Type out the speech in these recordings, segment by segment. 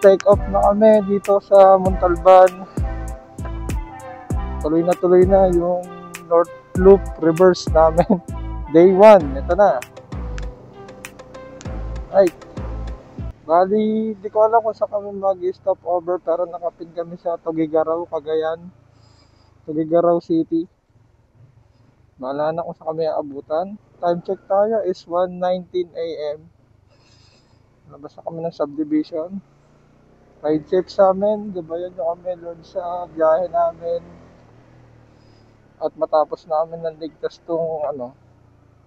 Take off na kami dito sa Montalban. Tuloy na yung North Loop reverse namin. Day 1, ito na. Right. Bali, di ko alam kung saan kami mag-stop over, pero nakapin kami sa Tuguegarao, Cagayan. Tuguegarao City. Wala na kung saan kami aabutan. Time check tayo is 1:19 AM. Labas na kami ng subdivision. Ride safe sa amin, gabayan nyo kami Lord sa biyahe namin. At matapos namin ng ligtas tong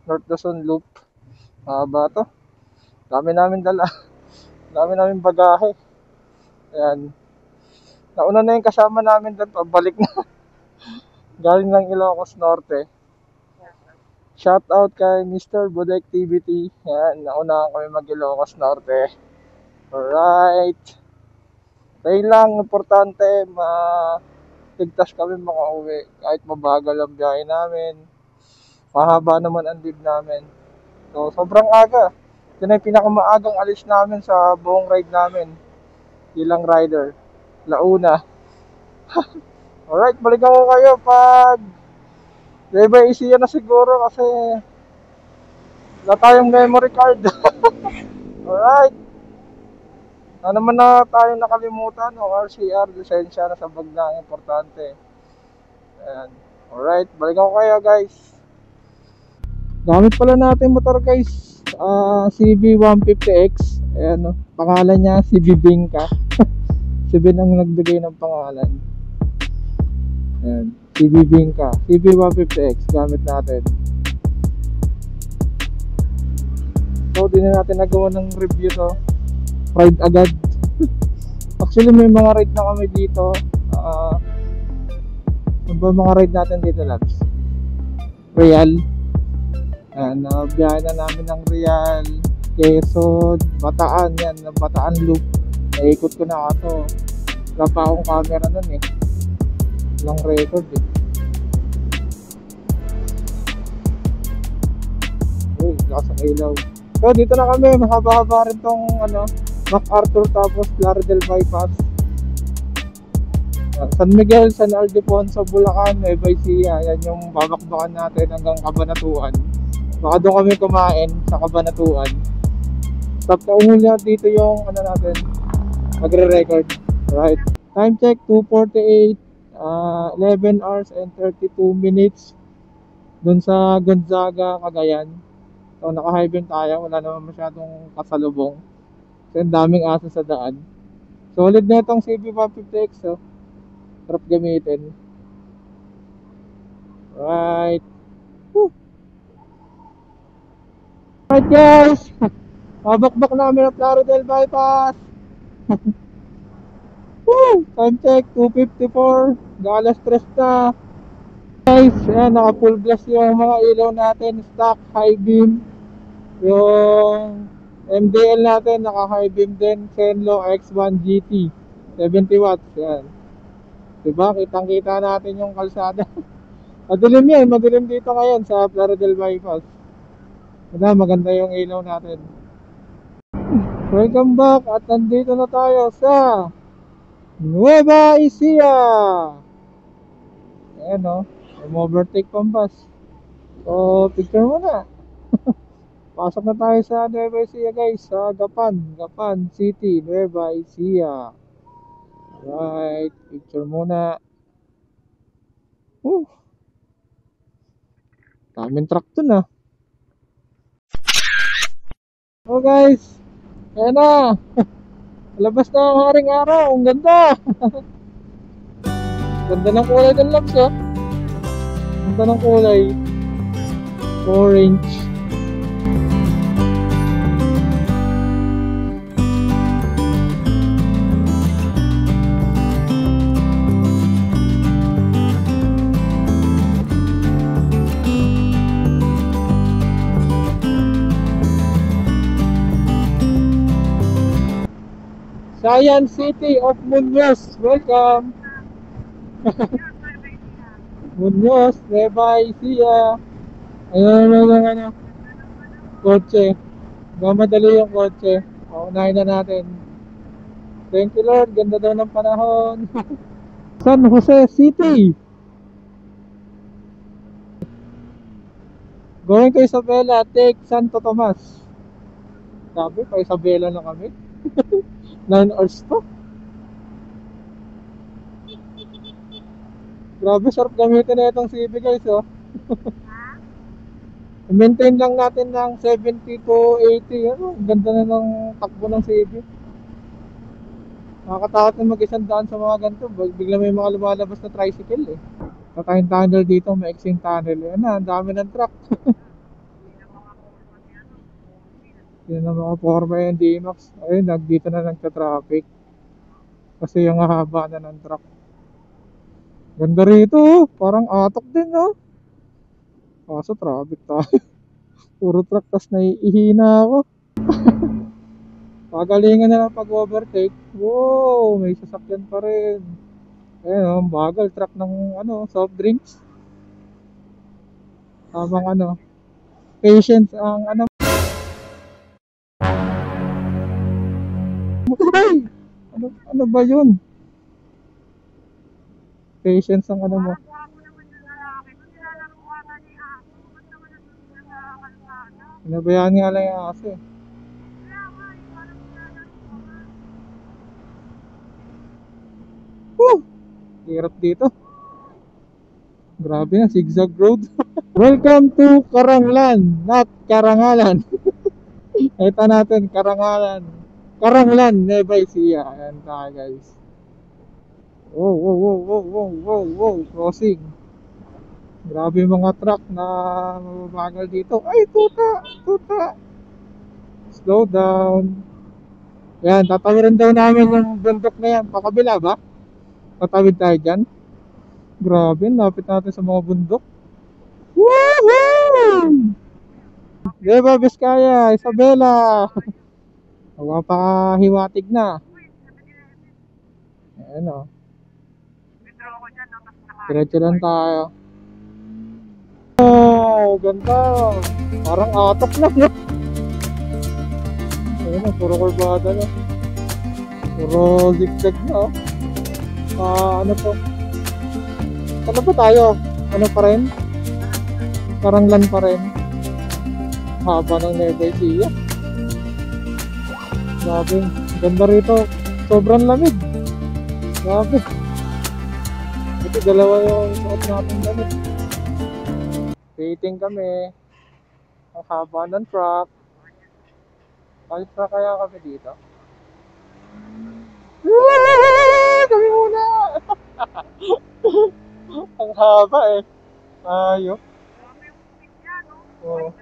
North Luzon Loop. Mahaba to. Dami namin dala. Dami namin bagahe. Ayan. Nauna na yung kasama namin doon, pabalik na. Galing ng Ilocos Norte. Shout out kay Mr. Bude Activity. Ayan, nauna kami mag-Ilocos Norte. Alright. Tayo lang, importante, ligtas kami makauwi. Kahit mabagal ang biyahe namin. Mahaba naman ang leave namin. So, sobrang aga. Ito na yung pinakamaagang alis namin sa buong ride namin. Ilang rider. Launa. Alright, balikan ko kayo pag Nueva Ecija na siguro kasi wala tayong memory card. Alright. Na naman na tayong nakalimutan o RCR, lisensya na sa bag na, importante. Ayan. Alright, balikan ko kayo guys. Gamit pala natin motor guys, CB150X. Ayan, pangalan niya CB Bingka. Si Ben ang nagbigay ng pangalan. Ayan, CB Bingka, CB150X gamit natin. So, di na natin nagawa ng review to. Ride agad. Actually may mga ride na kami dito. Ano ba mga ride natin dito, Labs? Real. Biyahe na namin ng Real, Quezon, Bataan. Yan, Bataan Loop. Naikot ko na ito. Wala pa akong camera nun eh. Walang record eh. Uy, lakas ang ilaw. So dito na kami, mahaba-haba rin tong MacArthur tapos Plaridel Bypass. San Miguel, San Ildefonso, Bulacan, Nueva Ecija. Yan yung babakbakan natin hanggang Cabanatuan. Baka doon kami kumain sa Cabanatuan. Stop ka umuli dito yung natin, magre-record. Right. Time check 2:48, 11 hours and 32 minutes dun sa Gonzaga, Cagayan. So naka-high beam tayo, wala naman masyadong kasalubong. So ang daming aso sa daan. Solid na itong CB150X, so sarap gamitin. Right. Woo. Right guys, mabakbak namin ang Plaridel Bypass. Woo! Time check 2:54, galas 3 na. Guys, yan, naka full blast yung mga ilaw natin, stock high beam. Yung MDL natin naka high beam din, Zenlo X1 GT 70 watts. Yan, diba, kitang kita natin yung kalsada. Madilim yan, madilim dito ngayon sa Plaridel Bypass. Diba, maganda yung ilaw natin. Welcome back at nandito na tayo sa Nueva Ecija. Ayan o, overtake pampas. So, picture mo na. Pasok na tayo sa Nueva Ecija guys, sa Gapan City, Nueva Ecija. Right, picture muna. Daming truck dun ah. So guys, ayan na. Labas na ang haring araw, ang ganda. Ganda ng kulay ng Labs ah. Ganda ng kulay. Orange. Science City of Muñoz, welcome. Muñoz, Nueva Ecija. Ayun, kotse. Mamadali yung kotse. Unahin na natin. Thank you Lord, ganda daw ng panahon. San Jose City. Going to Isabela, take Santo Tomas. Sabi pa Isabela na kami. 9 hours pa. Grabe, sarap gamitin na itong CB guys, oh. Maintain lang natin ng 70 to 80. Ano, ganda na ng takbo ng CB. Nakakatakot na mag-isang daan sa mga ganito. Bigla may mga lumalabas na tricycle eh. Kakain tunnel dito, maiksing tunnel. Yan na, ang dami ng truck. Yan ang mga forma yung D-Max. Ayun, dito na nagka-traffic. Kasi yung haba na ng truck. Ganda rito, oh. Parang atok din, oh. Kaso traffic tayo. Puro truck, tas naiihina ako. Pagalingan na lang pag-overtake. Wow, may sasakyan pa rin. Ayun, oh, bagal truck ng ano, soft drinks. Habang ano, patience ang ano. Ay! Ano ba yun? Patience ang ano mo. Pinabayaan nga lang yung aso eh. Woo! Hirap dito. Grabe na, zigzag road. Welcome to Karanglan, not Karangalan. Ito natin, Karangalan. Karanglan, Nueva Ecija. Ayan tayo guys. Wow, wow, wow, wow, wow, wow, wow, crossing. Grabe yung mga truck na mababagal dito. Ay, tuta, tuta. Slow down. Yan, tatawirin daw namin yung bundok na yan. Pakabila ba? Tatawid tayo dyan. Grabe, lapit natin sa mga bundok. Woohoo! Nueva Vizcaya, Isabela. Mapakahiwatig na. Ayan o. Diretso lang tayo. Oh, ganda. Parang atok lang. Ayan o, puro kurbada na. Puro zigzag na. Ano to? Ano pa tayo? Ano pa rin? Karanglan pa rin. Haba ng Nueva Ecija. Grabe, ganda rito. Sobrang lamig. Grabe. Ito, dalawa yung suot natin damit. Waiting kami. Ang haba ng truck. Balik pa kaya kami dito? Kami muna! Ang haba eh. Ayok. Oh.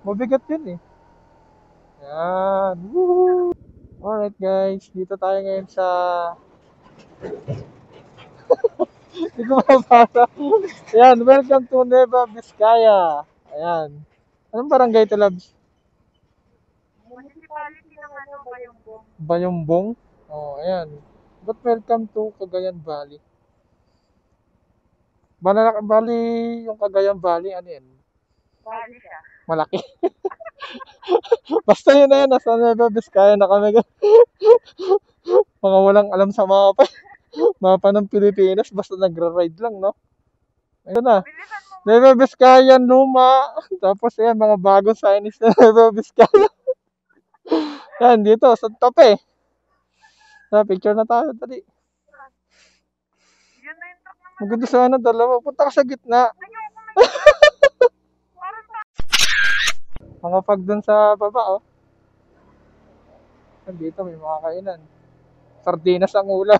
Mabigat yun eh. Yan. Woohoo! Alright guys, dito tayo ngayon sa... Hindi ko mabasa. Ayan, welcome to Nueva Vizcaya. Ayan. Anong barangay ito, Labs? Municipality ng ano, Bayongbong. Bayongbong? Oh, ayan. But welcome to Cagayan Valley. Bali, yung Cagayan Valley, ano yan? Bali siya. Malaki. Basta yun na yan, nasa Nueva Vizcaya na kami. Mga walang alam sa mapa. Mapa ng Pilipinas, basta nagra-ride lang, no? Ayun na. Bilisan mo. Nueva Vizcaya, Numa. Tapos yan, mga bagong signage na Nueva Vizcaya. Yan, dito, sa tape. Na, picture na tayo, tali. Yun na yung truck naman. Maganda sana, dalawa. Punta ka sa gitna. Ayoko na yun. Parang Mga pag dun sa baba, oh. Dito, may mga kainan. Sardinas ang ulam.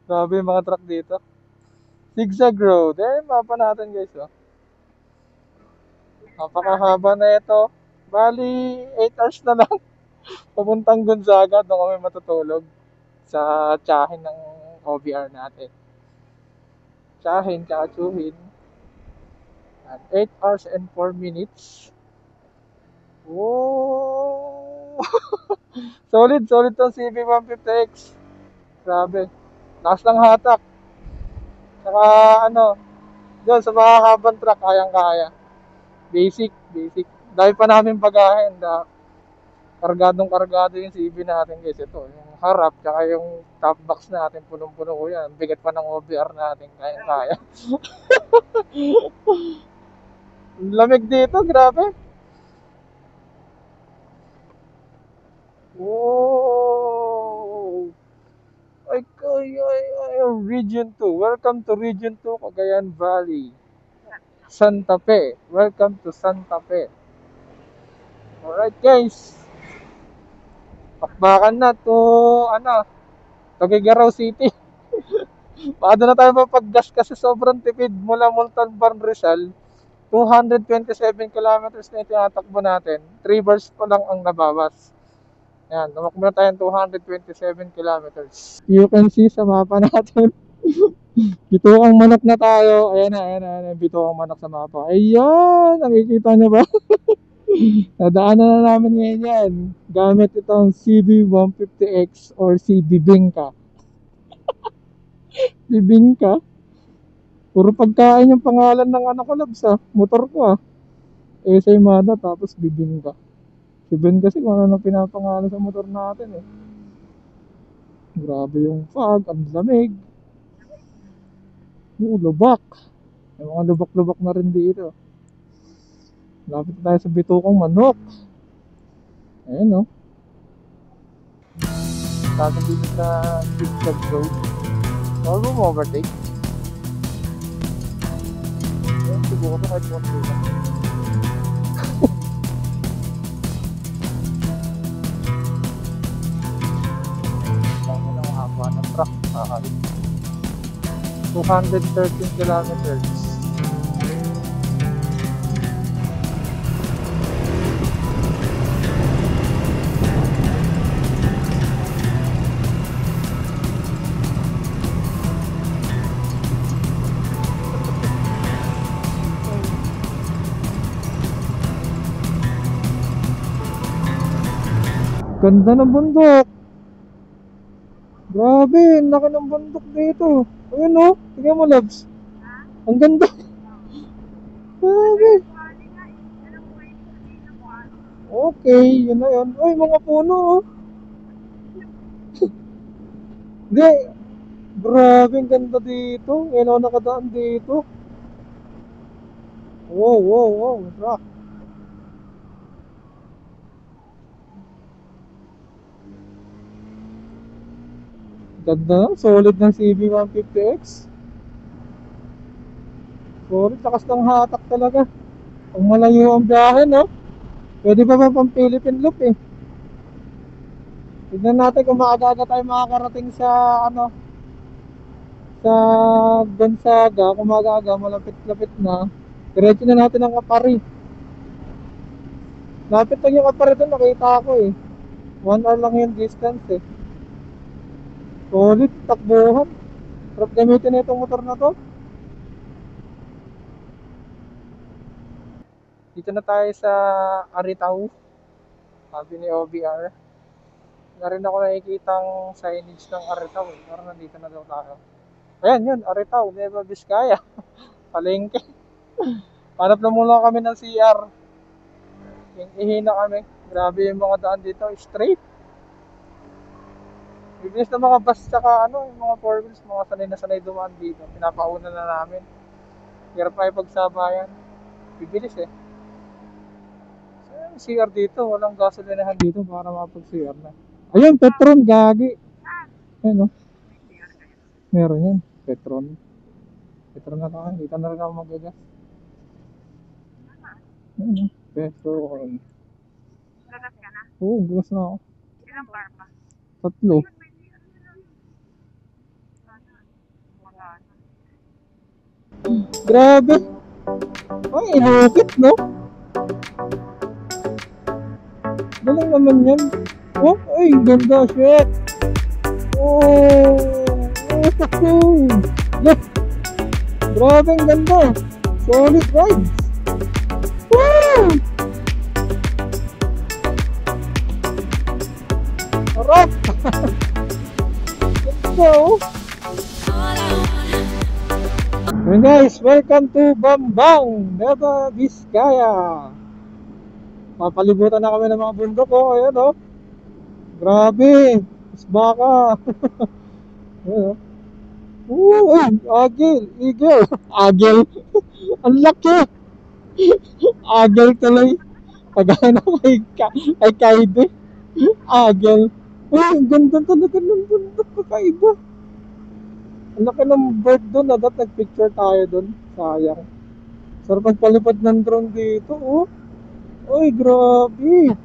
Grabe yung mga truck dito. Zigzag road. Eh, mapa natin guys, oh. Napakahaba na ito. Bali, 8 hours na lang. Papuntang Gonzaga, doon kami matutulog. Sa tsahin ng OBR natin. Tsahin, kaatsuhin. 8 hours and 4 minutes. Whoa! Solid tong CB150X. Grabe. Lakas ng hatak. Saka ano, doon sa mga habang truck, kayang-kaya. Basic. Dahil pa namin bagahin. Kargadong-kargado yung CB natin guys. Ito, yung harap, tsaka yung top box natin, punong-puno ko yan. Bigat pa ng OBR natin, kaya-kaya. Lamig dito, grabe. Wow! Region 2. Welcome to Region 2, Cagayan Valley. Santa Fe. Welcome to Santa Fe. Alright guys. Pakbakan na to, Tuguegarao City. Paano na tayo mapaggas kasi sobrang tipid mula Montalban, Rizal. 227 kilometers na itinatakbo natin. 3 bars pa lang ang nabawas. Ayan, tumakbo na tayo 227 kilometers. You can see sa mapa natin. Bituang manok na tayo. Ayan, bituang manok sa mapa. Ayan, nakikita nyo ba? Nadaanan na namin ngayon yan. Gamit itong CB150X or CB Bingka. Bibingka? Puro pagkain yung pangalan ng anak ko, Labs, motor ko Esay Mada, tapos Bibingka. Si Ben kasi kung ano pinapangalan sa motor natin Grabe yung fog, ang lamig. Lubak. May mga lubak-lubak na rin dito. Lapit tayo sa bitukang manok. Ayan Tago dito sa Zigzag Road. Huwag mo overtake. Ayan, siguro ko kahit konti lang. Tama lang ang haba ng truck. 213 kilometers. Ganda ng bundok. Grabe, ang laki ng bundok dito. Ayun tingnan mo, Labs. Ang ganda. Grabe. Okay, yun na yun. Uy, mga puno Hindi. Grabe, ang ganda dito. Ngayon ako nakadaan dito. Wow. Rock. Ganda, solid ng CB150X. Solid, lakas ng hatak talaga. Ang malayo ang biyahe, Pwede pa pang Philippine Loop Tignan natin kung maaga tayo makakarating sa sa Gonzaga. Kung maaga, malapit-lapit na. Diretso na natin ang Apari. Lapit lang yung Apari doon, nakita ko 1 hour lang yung distance Solid, takbuhan. Sarap gamitin na itong motor na to. Dito na tayo sa Aritaw. Sabi ni OBR. Na rin ako nakikitang signage ng Aritaw Parang nandito na daw tayo. Ayan yun, Aritaw, Nueva Vizcaya. Palengke. Hanap na muna kami ng CR. Ihina kami. Grabe yung mga daan dito, straight. Bibilis na mga bus tsaka yung mga 4 wheels, mga sanay na sanay dumaan dito. Pinapauna na namin. Hirap tayo pagsabayan. Bibilis So, yung CR dito, walang gasolinahan dito para mapag-CR na. Ayun, Petron, gagi. Ayun Meron yan, Petron. Petron na tayo, dito na rin ako magagas. Ayun Petron. Gagas ka na? Oo, gagas na ako. Ilang bar pa? 3. Grabe. Ay, inukit, Galing naman yan. Ay, ganda, shit. Grabe, ang ganda. Solid rides. Woo! Harap. Ganda, And guys, welcome to Bambang, Nueva Vizcaya. Papalibutan na kami ng mga bundok, oh. Ayan, oh. Grabe. Isbaka. Ayan, oh. Uy, agil. Eagle. Agil. Ang laki. Agil tuloy. Kagaya na kay Kaide. Agil. Uy, ang ganda talaga ng bundok. Kakaiba. Ang laki ng bird doon. Dapat nagpicture tayo doon. Sayang. Sarap magpalipad ng drone dito, oh. Uy, grabe.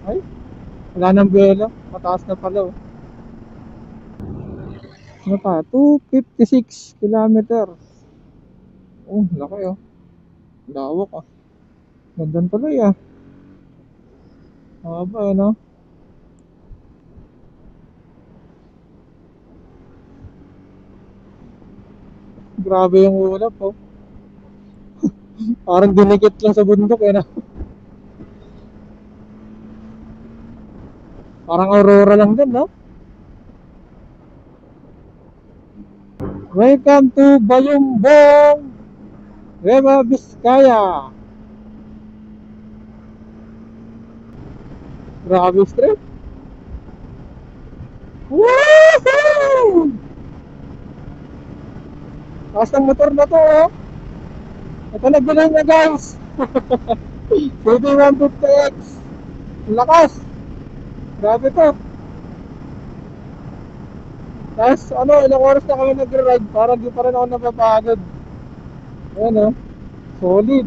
Ay, wala nang buwelo. Mataas na pala, oh. Ano pa? 256 kilometer. Oh, laki, oh. Lawak, ah. Gandang tuloy, ah. Haba, eh, no? Grabe yung ulap, oh. Parang dinikit lang sa bundok, eh, no? Parang aurora lang din, no? Welcome to Bayumbong, Nueva Vizcaya. Grabe straight. Woohoo! Taas ng motor na to, oh. Ito nagbilay na, guys. CD150X. Lakas. Grabe to. Tapos ano, ilang oras na kami nag-ride, parang di pa rin ako napapagod. Ayan, oh. Solid.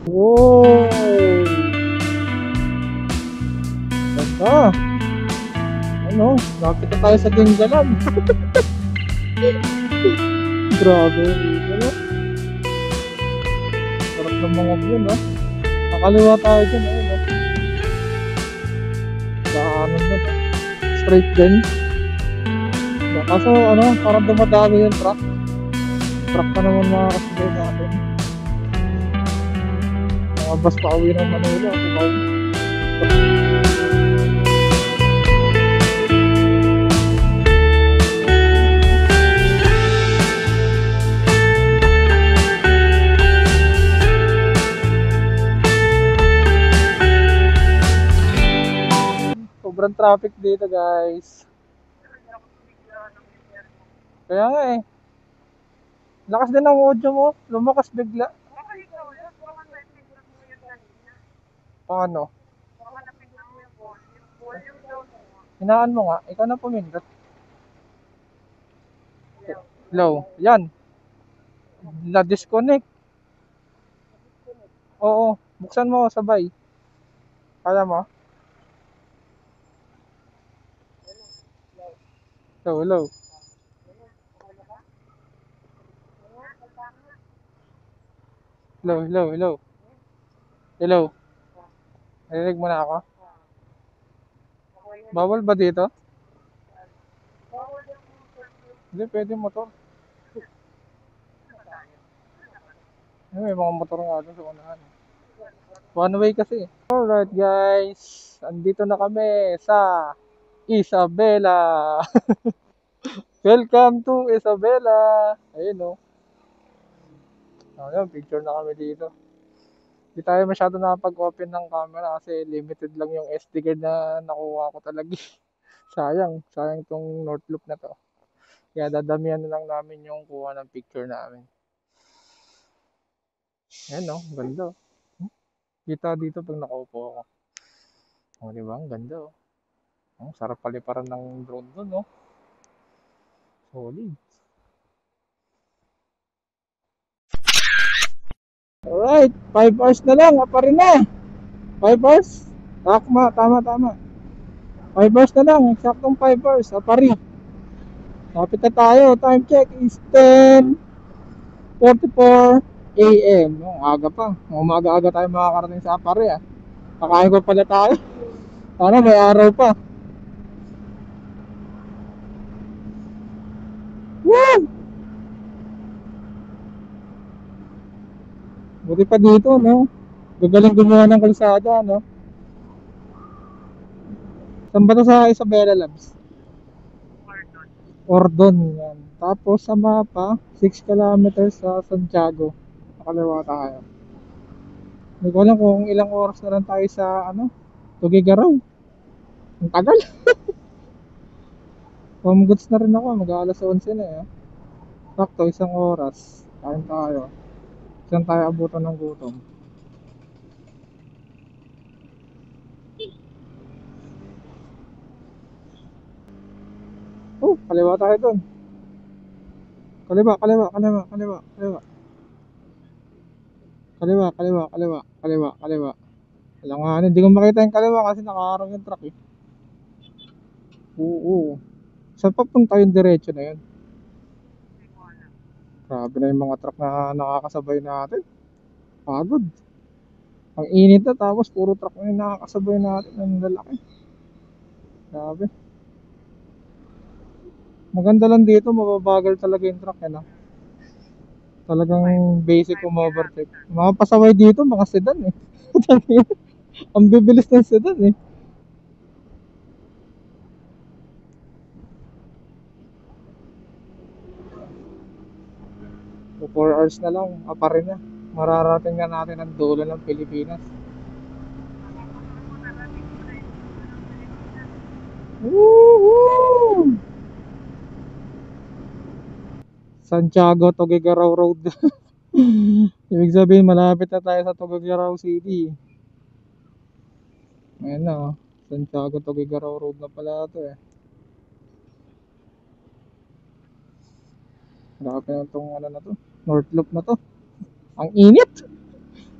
Wow. Ganda. Ano, lapit na tayo sa Ginggalan. Grabe. Ano? Sarap ng mga view, no? Nakaliwa tayo dyan, ayun, no? Daanan na, no? Straight din. Kaso, ano, parang dumadami yung truck. Truck pa naman mga kasabay natin. Mga bus pa uwi ng Manila. Kumaw. Sobrang traffic dito, guys. Kaya nga, eh. Lakas din ang audio mo. Lumakas bigla. Baka ikaw yan, baka na-pindot mo yun kanina. Paano? Baka na-pindot mo yung volume. Volume daw mo. Hinaan mo nga. Ikaw na pumindot. Low. Yan. Na-disconnect. Oo. Buksan mo sabay. Kaya mo? Low, low. Hello, hello, hello. Hello. Narinig mo na ako? Bawal ba dito? Hindi, pwede motor. May mga motor nga doon sa unahan. One way kasi. Alright, guys. Andito na kami sa Isabela. Welcome to Isabela. Ayun, oh. Ayun, picture na kami dito. Hindi tayo masyado nakapag-open ng camera kasi limited lang yung SD card na nakuha ko talaga. Sayang tong North Loop na to. Kaya dadamihan na lang namin yung kuha ng picture namin. Ayan, no, ganda. Kita dito pag nakaupo ako. O, di ba? Ang ganda, oh. Sarap paliparan ng drone doon, no? Solid. Alright, 5 hours na lang, pa rin na. 5 hours? Tama. 5 hours na lang, eksaktong 5 hours, pa rin. Kapit na tayo, time check is 10:44 AM. Aga pa. Umaga-aga tayo makakarating sa Apare, ah. Kakain ko pala tayo. Sana may araw pa. Woo! Buti pa dito, no? Gagaling gumawa ng kalsada, no? Saan ba to sa Isabela Labs? Pardon. Ordon yan. Tapos sa mapa, 6 kilometers sa Santiago. Nakaliwa tayo. Hindi ko alam kung ilang oras na lang tayo sa Tugigaraw. Ang tagal. Home goods na rin ako, mag-aalas 11 na eh. Sakto, isang oras. Kain tayo. Saan tayo abutan ng gutom? Oh, kaliwa tayo dun. Kaliwa, kaliwa, kaliwa, kaliwa, kaliwa. Kaliwa, kaliwa, kaliwa, kaliwa, kaliwa. Alangan, hindi ko makita yung kaliwa kasi nakaharang yung truck eh. Oo. Saan papunta yung diretso na yun? Hindi ko alam. Grabe na yung mga truck na nakakasabay natin. Pagod. Ang init na tapos puro truck na yung nakakasabay natin. Ang lalaki. Grabe. Maganda lang dito, mababagal talaga yung truck eh, no? Talagang basic kung ma-overtake. Mga pasaway dito, mga sedan eh. Ang bibilis ng sedan eh. 4 hours na lang, rin na. Mararating na natin ang dulo ng Pilipinas. Narating ko na yung dulo ng Pilipinas. Woohoo! Santiago, Tugigaraw Road. Ibig sabihin, malapit na tayo sa Tugigaraw City. Ayan na oh. Santiago, Tugigaraw Road na pala ito eh. Grabe na itong na to. North Loop na to. Ang init!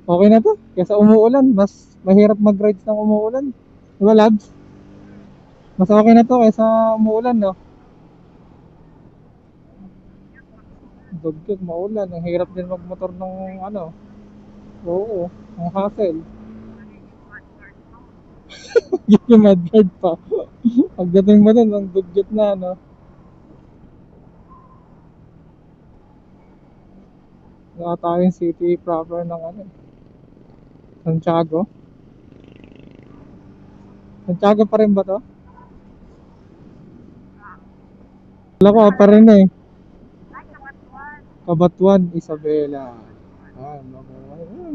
Okay na to. Kesa umuulan, mas mahirap mag-rides ng umuulan. Diba, lads? Mas okay na to kaysa umuulan, no? Dugyot, maulan. Ang hirap din magmotor ng Oo, ang hassle. Yung mudguard pa. Pagdating mo dun, ang dugyot na, no? Wala tayong city proper ng Santiago. Santiago pa rin ba to? Wala ko pa rin eh. Ay, Kabatuan. Kabatuan, Isabela.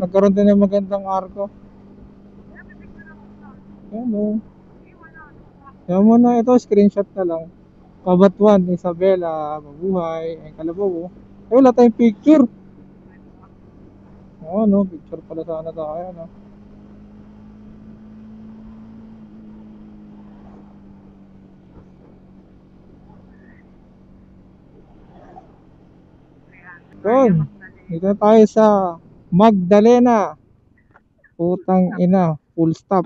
Nagkaroon din ng magandang arko. Yan o. Yan mo na ito, screenshot na lang. Kabatuan, Isabela, mabuhay. Ay, kalabaw oh. Ay, wala tayong picture. Oo, no, picture pala sana tayo, no. Doon, dito tayo sa Magdalena. Putang ina, full stop.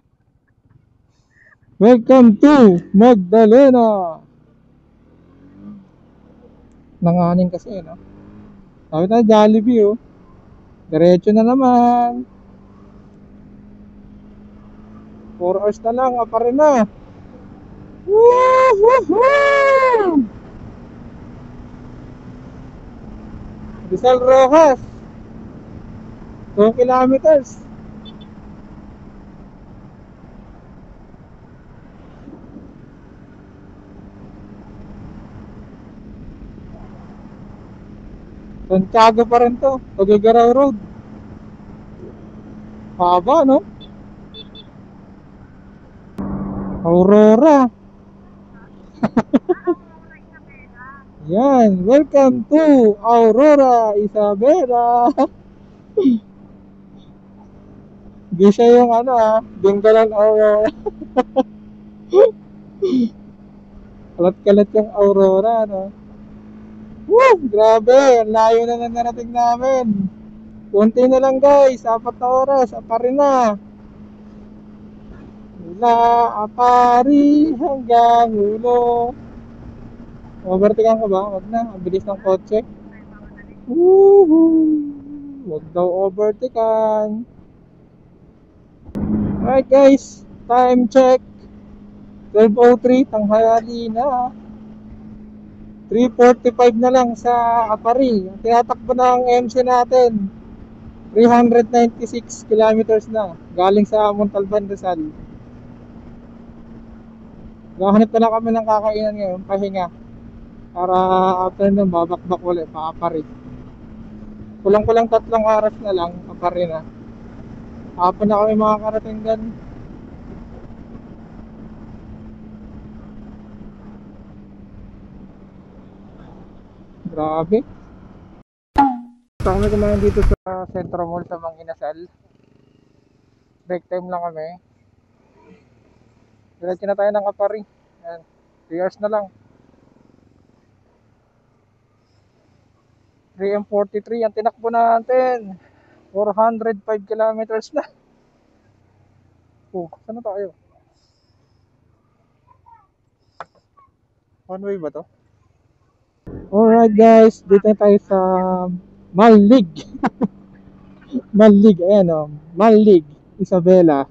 Welcome to Magdalena. Nanganing kasi, no. Sabi tayo Jollibee, oh. Diretso na naman. 4 hours na lang, rin na. Woohoo! Rizal Rojas. 2 kilometers. Santiago pa rin to. Tugigaraw Road. Haba, no? Aurora. Yan. Welcome to Aurora, Isabela. Di siya yung Binggalan Aurora. Kalat-kalat yung Aurora, no? Woo! Grabe! Ang layo na narating namin. Kunti na lang guys. 4 na oras. Rin na. Mula Apari hanggang ulo. Overtakean ko ba? Wag na. Ang bilis ng kotse. Woohoo! Wag daw overtakean. Alright guys. Time check. 12:03. Tanghali na. 3:45 na lang sa Apari. Tinatakbo na ang MC natin. 396 kilometers na. Galing sa Montalban, Rizal. Gahanap na lang kami ng kakainan ngayon, pahinga. Para after nun, babakbak ulit, paapari. Kulang-kulang 3 oras na lang, apari na. Hapon na kami makakarating dyan. Grabe. So kami kumain dito sa Centro Mall sa Mang Inasal. Break time lang kami. Diretso na tayo ng Kapari. Ayan. 3 hours na lang. 3:43 ang tinakbo natin. 405 kilometers na. Oh, saan na tayo? One way ba to? Alright guys, dito na tayo sa Malig. Malig, ayan o. Malig, Isabela.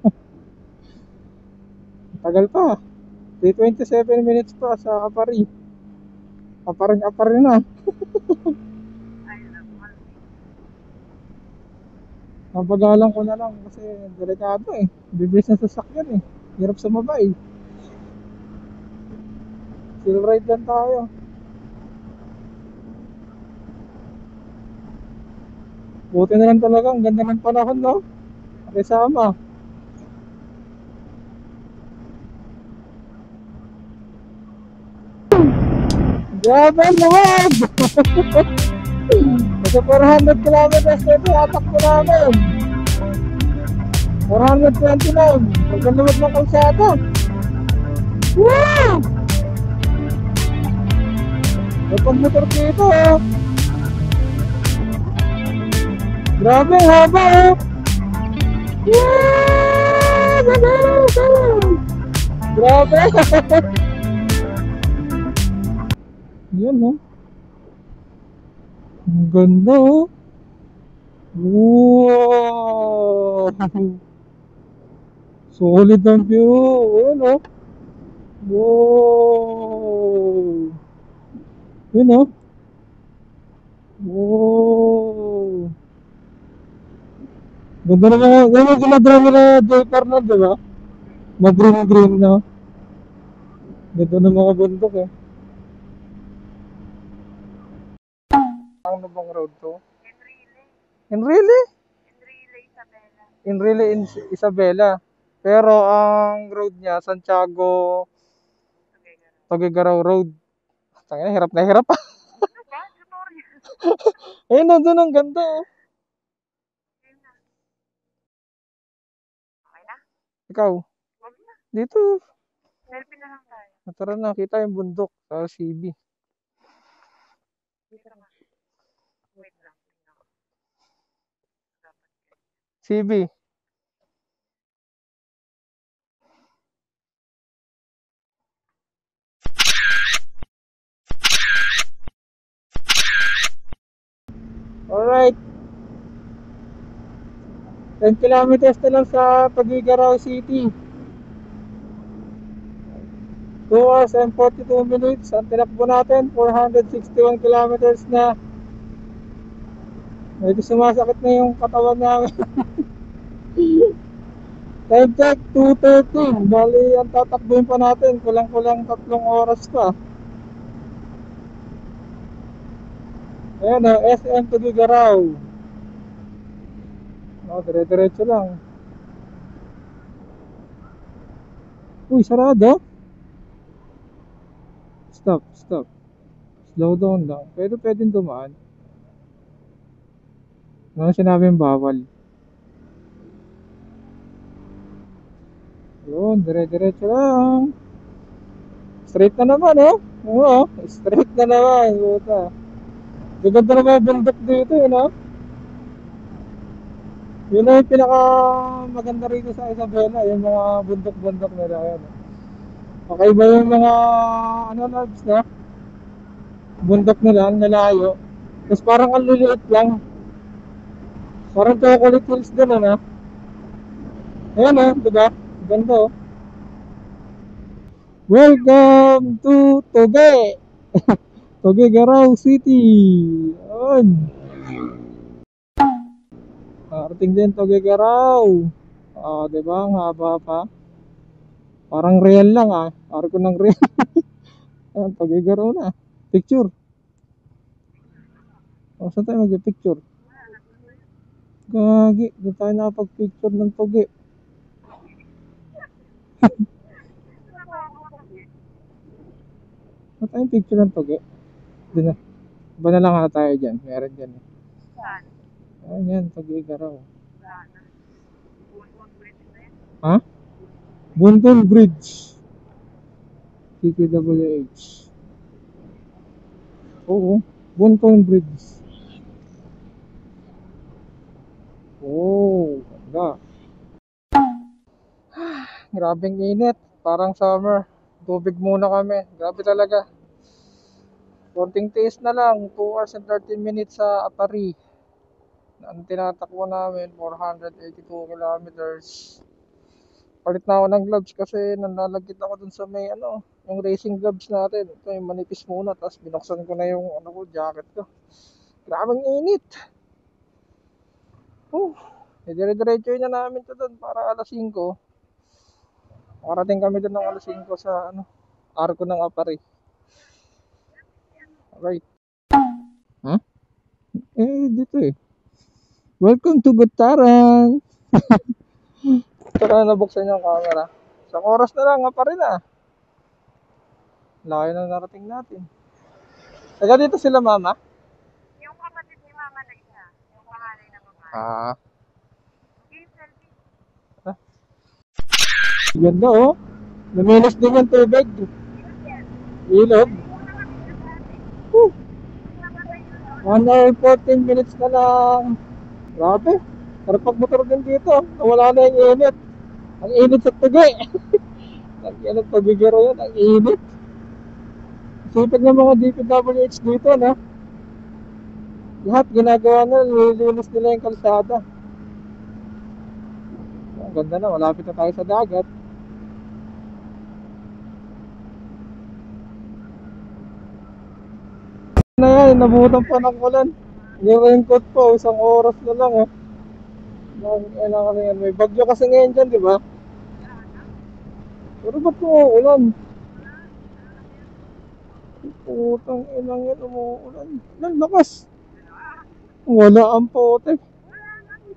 Tagal pa. 27 minutes pa sa Kapari. Aparin na. I love one. Napagalan ko na lang kasi delikado eh. Bibilis na sasakyan eh. Hirap sumabay. Chill ride lang tayo. Buti na lang talaga. Ang ganda ng panahon, no? Pakisama. Grabe ang lawag! Nasa 400 kilometers na ito, atakbo namin. 429. Pagkaluwag ng kalsada. Wow! May pagmotor dito, oh. Grabe, haba, oh. Wow! Grabe! Yan, oh. Ang ganda, oh. Wow! Solid ang view. Ayan, oh. Wow! Yun, oh. Wow! Ganda na mga, yung mga ginadrama na J-Car na, di ba? Mag-green na. Ganda na mga bundok, eh. Ano bang road to? Enrile. Enrile? Enrile, Isabela. Enrile in Isabela. Pero ang road niya, Santiago Okay, ganun. Tugigaraw Road. Tangina, hirap na hirap. Ano ba? Tutorial. Ayun na, doon ang ganda, oh. Yun na. Okay na? Ikaw, Huwag na. dito. Selfie na lang tayo. Tara na, kita yung bundok sa CB. Dito naman. Wait lang. Tingnan ko. Dapat kayo. CB. Alright. 10 kilometers na lang sa Tugigaraw City. 2 hours and 42 minutes. Ang tinakbo natin, 461 kilometers na. Medyo sumasakit na yung katawan namin. Time check, 2:13. Bali, ang tatakbuhin pa natin, kulang-kulang 3 oras pa. Ayan o, SM Tugigaraw. Dire-diretso lang. Uy, sarado. Stop. Slow down lang. Pwedeng dumaan. Ano sinabing bawal? Yun, dire-diretso lang. Straight na naman, oh. Oo, straight na naman. Buta. Gaganda na mga bundok dito, yun, oh. Yun na yung pinaka maganda rito sa Isabela, yung mga bundok-bundok nila. Yan. Okay ba yung mga ano loves na? Bundok nila, nalayo. Tapos parang ang liliit lang. Parang chocolate hills din, ano? Ayan, oh, diba? Ganda, oh. Welcome to Toge! Tugigaraw City! Ayan. Parating din Tugigaraw. Diba? Ang haba pa. Parang real lang ah. Arko ng real. Ayan, Tugigaraw na. Picture. O, saan tayo mag-picture? Gagi, di tayo nakapag-picture ng tugi. Saan tayo picture ng tugi? Di na. Iba na lang tayo dyan. Meron dyan eh. Saan? Ayan, Tugigaraw. Saan? Buntong bridge na yun. Ha? Buntong Bridge. TPWH. Oo, Buntong Bridge. Oh, ganda. Grabeng init. Parang summer. Tubig muna kami. Grabe talaga. Konting tiis na lang. 2 hours and 13 minutes sa Apari. Ang tinatakbo namin, 482 kilometers. Palit na ako ng gloves kasi nanlalagkit ako dun sa may ano, yung racing gloves natin. Ito yung manipis muna, tapos binuksan ko na yung ano ko, jacket ko. Grabeng init. Dire-diretso na namin to dun para alas 5. Makarating kami dun ng alas 5 sa ano, arko ng Apari. Alright. Ha? Dito eh. Welcome to Gutaran. Saka nabuksan yung camera. Sa oras na lang, Apari na. Layo na narating natin. Taga dito sila mama? Yung kapatid ni Mama na isa. Yung panganay na babae. Ah, Okay, selfie. ganda oh. Luminis din yung tubig. Ilog. Woo. 1 hour 14 minutes na lang. Grabe. Sarap pagmotor din dito. Nawala na yung init. Ang init sa tugi. Ang init pagigiro yun. Ang init. Sipag ng mga DPWH dito, no? Lahat ginagawa na. Nililinis nila yung kalsada. Ang ganda na. Malapit na tayo sa dagat. Na yan. Nabutan pa ng ulan. Yung raincoat po. Isang oras na lang, oh. Kailangan na yan. May bagyo kasi ngayon dyan, di ba? Pero ba't umuulan? Putang inang yan, umuulan. Ang lakas. Wala ang pote.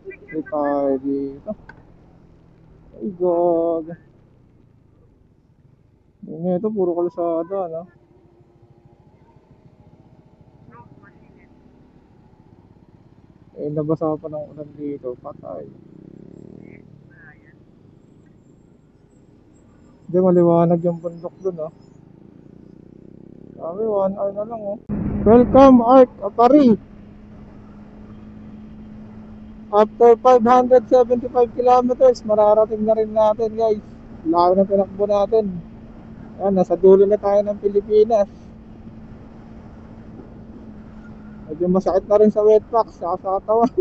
Hindi tayo dito. Ay, gaga. Yan ito, puro kalsada, no? Nabasa pa ng ulan dito. Patay. Hindi, maliwanag yung bundok dun, oh. Sabi, 1 hour na lang, oh. Welcome, Ark Apari. After 575 kilometers, mararating na rin natin, guys. Layo na tinakbo natin. Ayan, nasa dulo na tayo ng Pilipinas. Medyo masakit na rin sa wetpacks, saka sa katawan.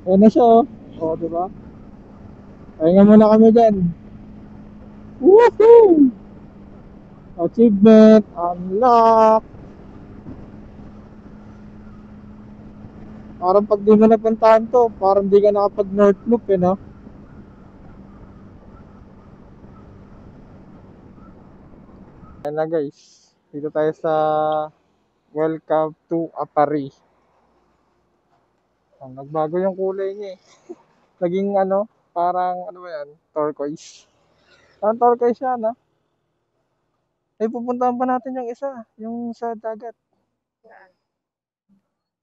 Ayan na siya, oh. O, diba? Pahinga muna kami dyan. Woohoo! Achievement unlock. Parang pag di mo napuntahan to, parang di ka nakapag North Loop eh, no? Ayan na guys, dito tayo sa Welcome to Apari. Nagbago yung kulay niya eh. Naging ano, parang ano ba yan, turquoise. Parang turquoise siya, no? Ay, pupuntahan pa natin yung isa, yung sa dagat.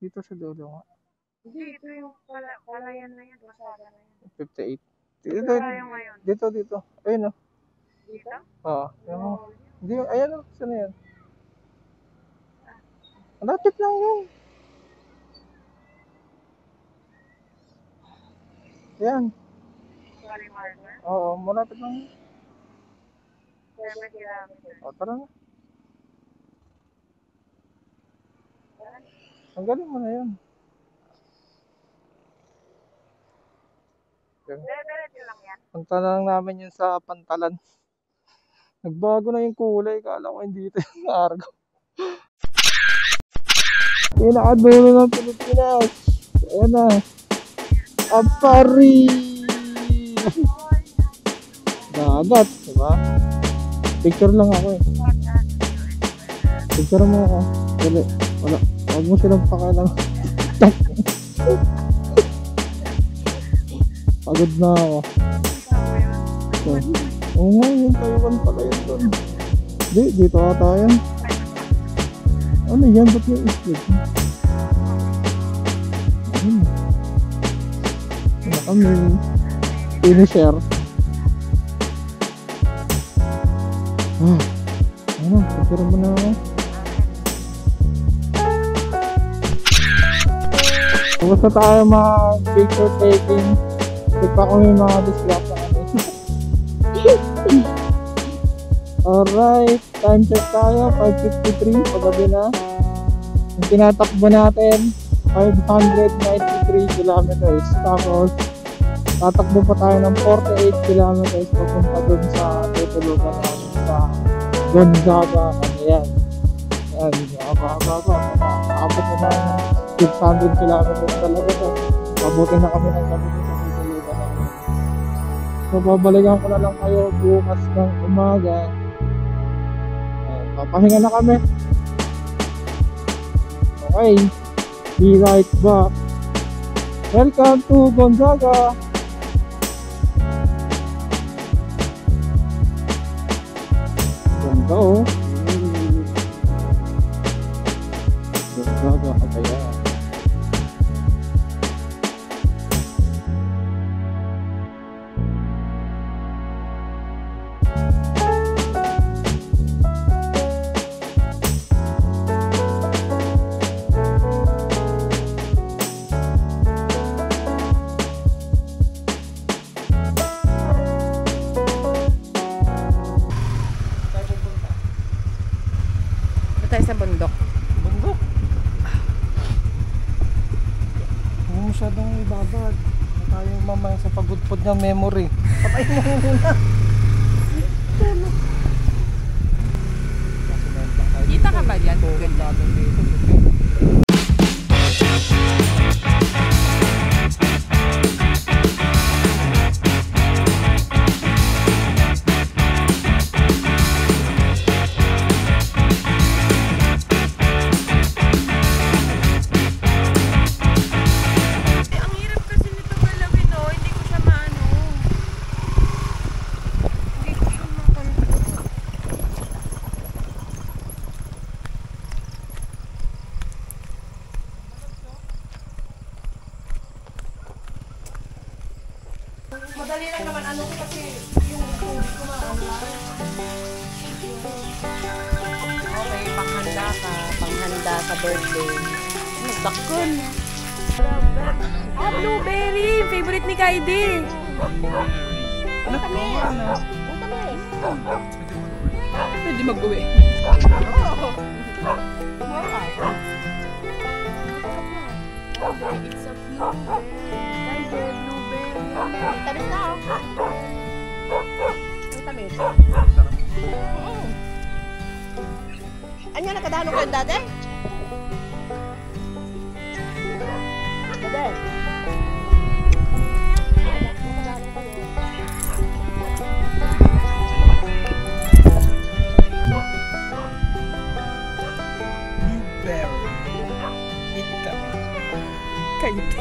Dito sa dulo nga. Hindi, ito yung palayan na yan. Pasada na yan. 58. Dito tayo ngayon. Dito. Ayun, no? Dito? Oo. Hindi, ayan, no? Saan yan? Malapit lang yun. Ayan. Sorry, Marker. Oo, malapit lang yun. 7 kilometers. O, tara na. Ang galing mo na yun. Diretso lang yan. Punta na lang namin yun sa Pantalan. Nagbago na yung kulay. Kala ko hindi ito yung argo. Pinakadulo ng Pilipinas. Ayan na. Apari! Dagat, diba? Picture lang ako eh. Picture mo ako. Dali. Wala. Huwag mo silang pakialam. Pagod na ako. So, oo nga, yung Taiwan pala yun doon. Di, dito ata yan. Ano yan? Ba't yung islit? Ayun. Ano kami? Finisher. Ano? Pagkira mo na ako. Tapos na tayo mag-picture taking. Tigpa ko yung mga discraft na kami. Alright, time check tayo. 5:53, pagabi na. Yung tinatakbo natin, 593 kilometers. Tapos, tatakbo pa tayo ng 48 kilometers papunta dun sa tutulugan namin sa Gonzaga, Cagayan. Ayan, haba-haba. Nakabot na ng 600 kilometers talaga to. Mabuti na kami ng gabi sa tutulugan namin. So, babalikan ko na lang kayo bukas ng umaga. Ayan, papahinga na kami. Okay, be right back. Welcome to Gonzaga. Ganda oh. Gonzaga, Cagayan. Tayo sa bundok. Bundok. Huwag masyadong ibabad. Huwag tayo mamaya sa pagudpod ng memory. Patay mo muna. Kita ka ba dyan? Ganda. Ang hirap kasi nito galawin, oh. Hindi ko siya maano. Hindi ko siya makontrol. Madali lang naman ano kasi yung tubig ko maano lang. Okay, panghanda ka. Panghanda sa birthday. Magdakon. Ah, blueberry! Favorite ni Kaide. Ano kami? Pwede mag-uwi. It's a Kaide, blueberry. Tamis na ako. May tamis. Ano yan, nakadano kayo dati? Dati. Blueberry. Eat kami. Kaide.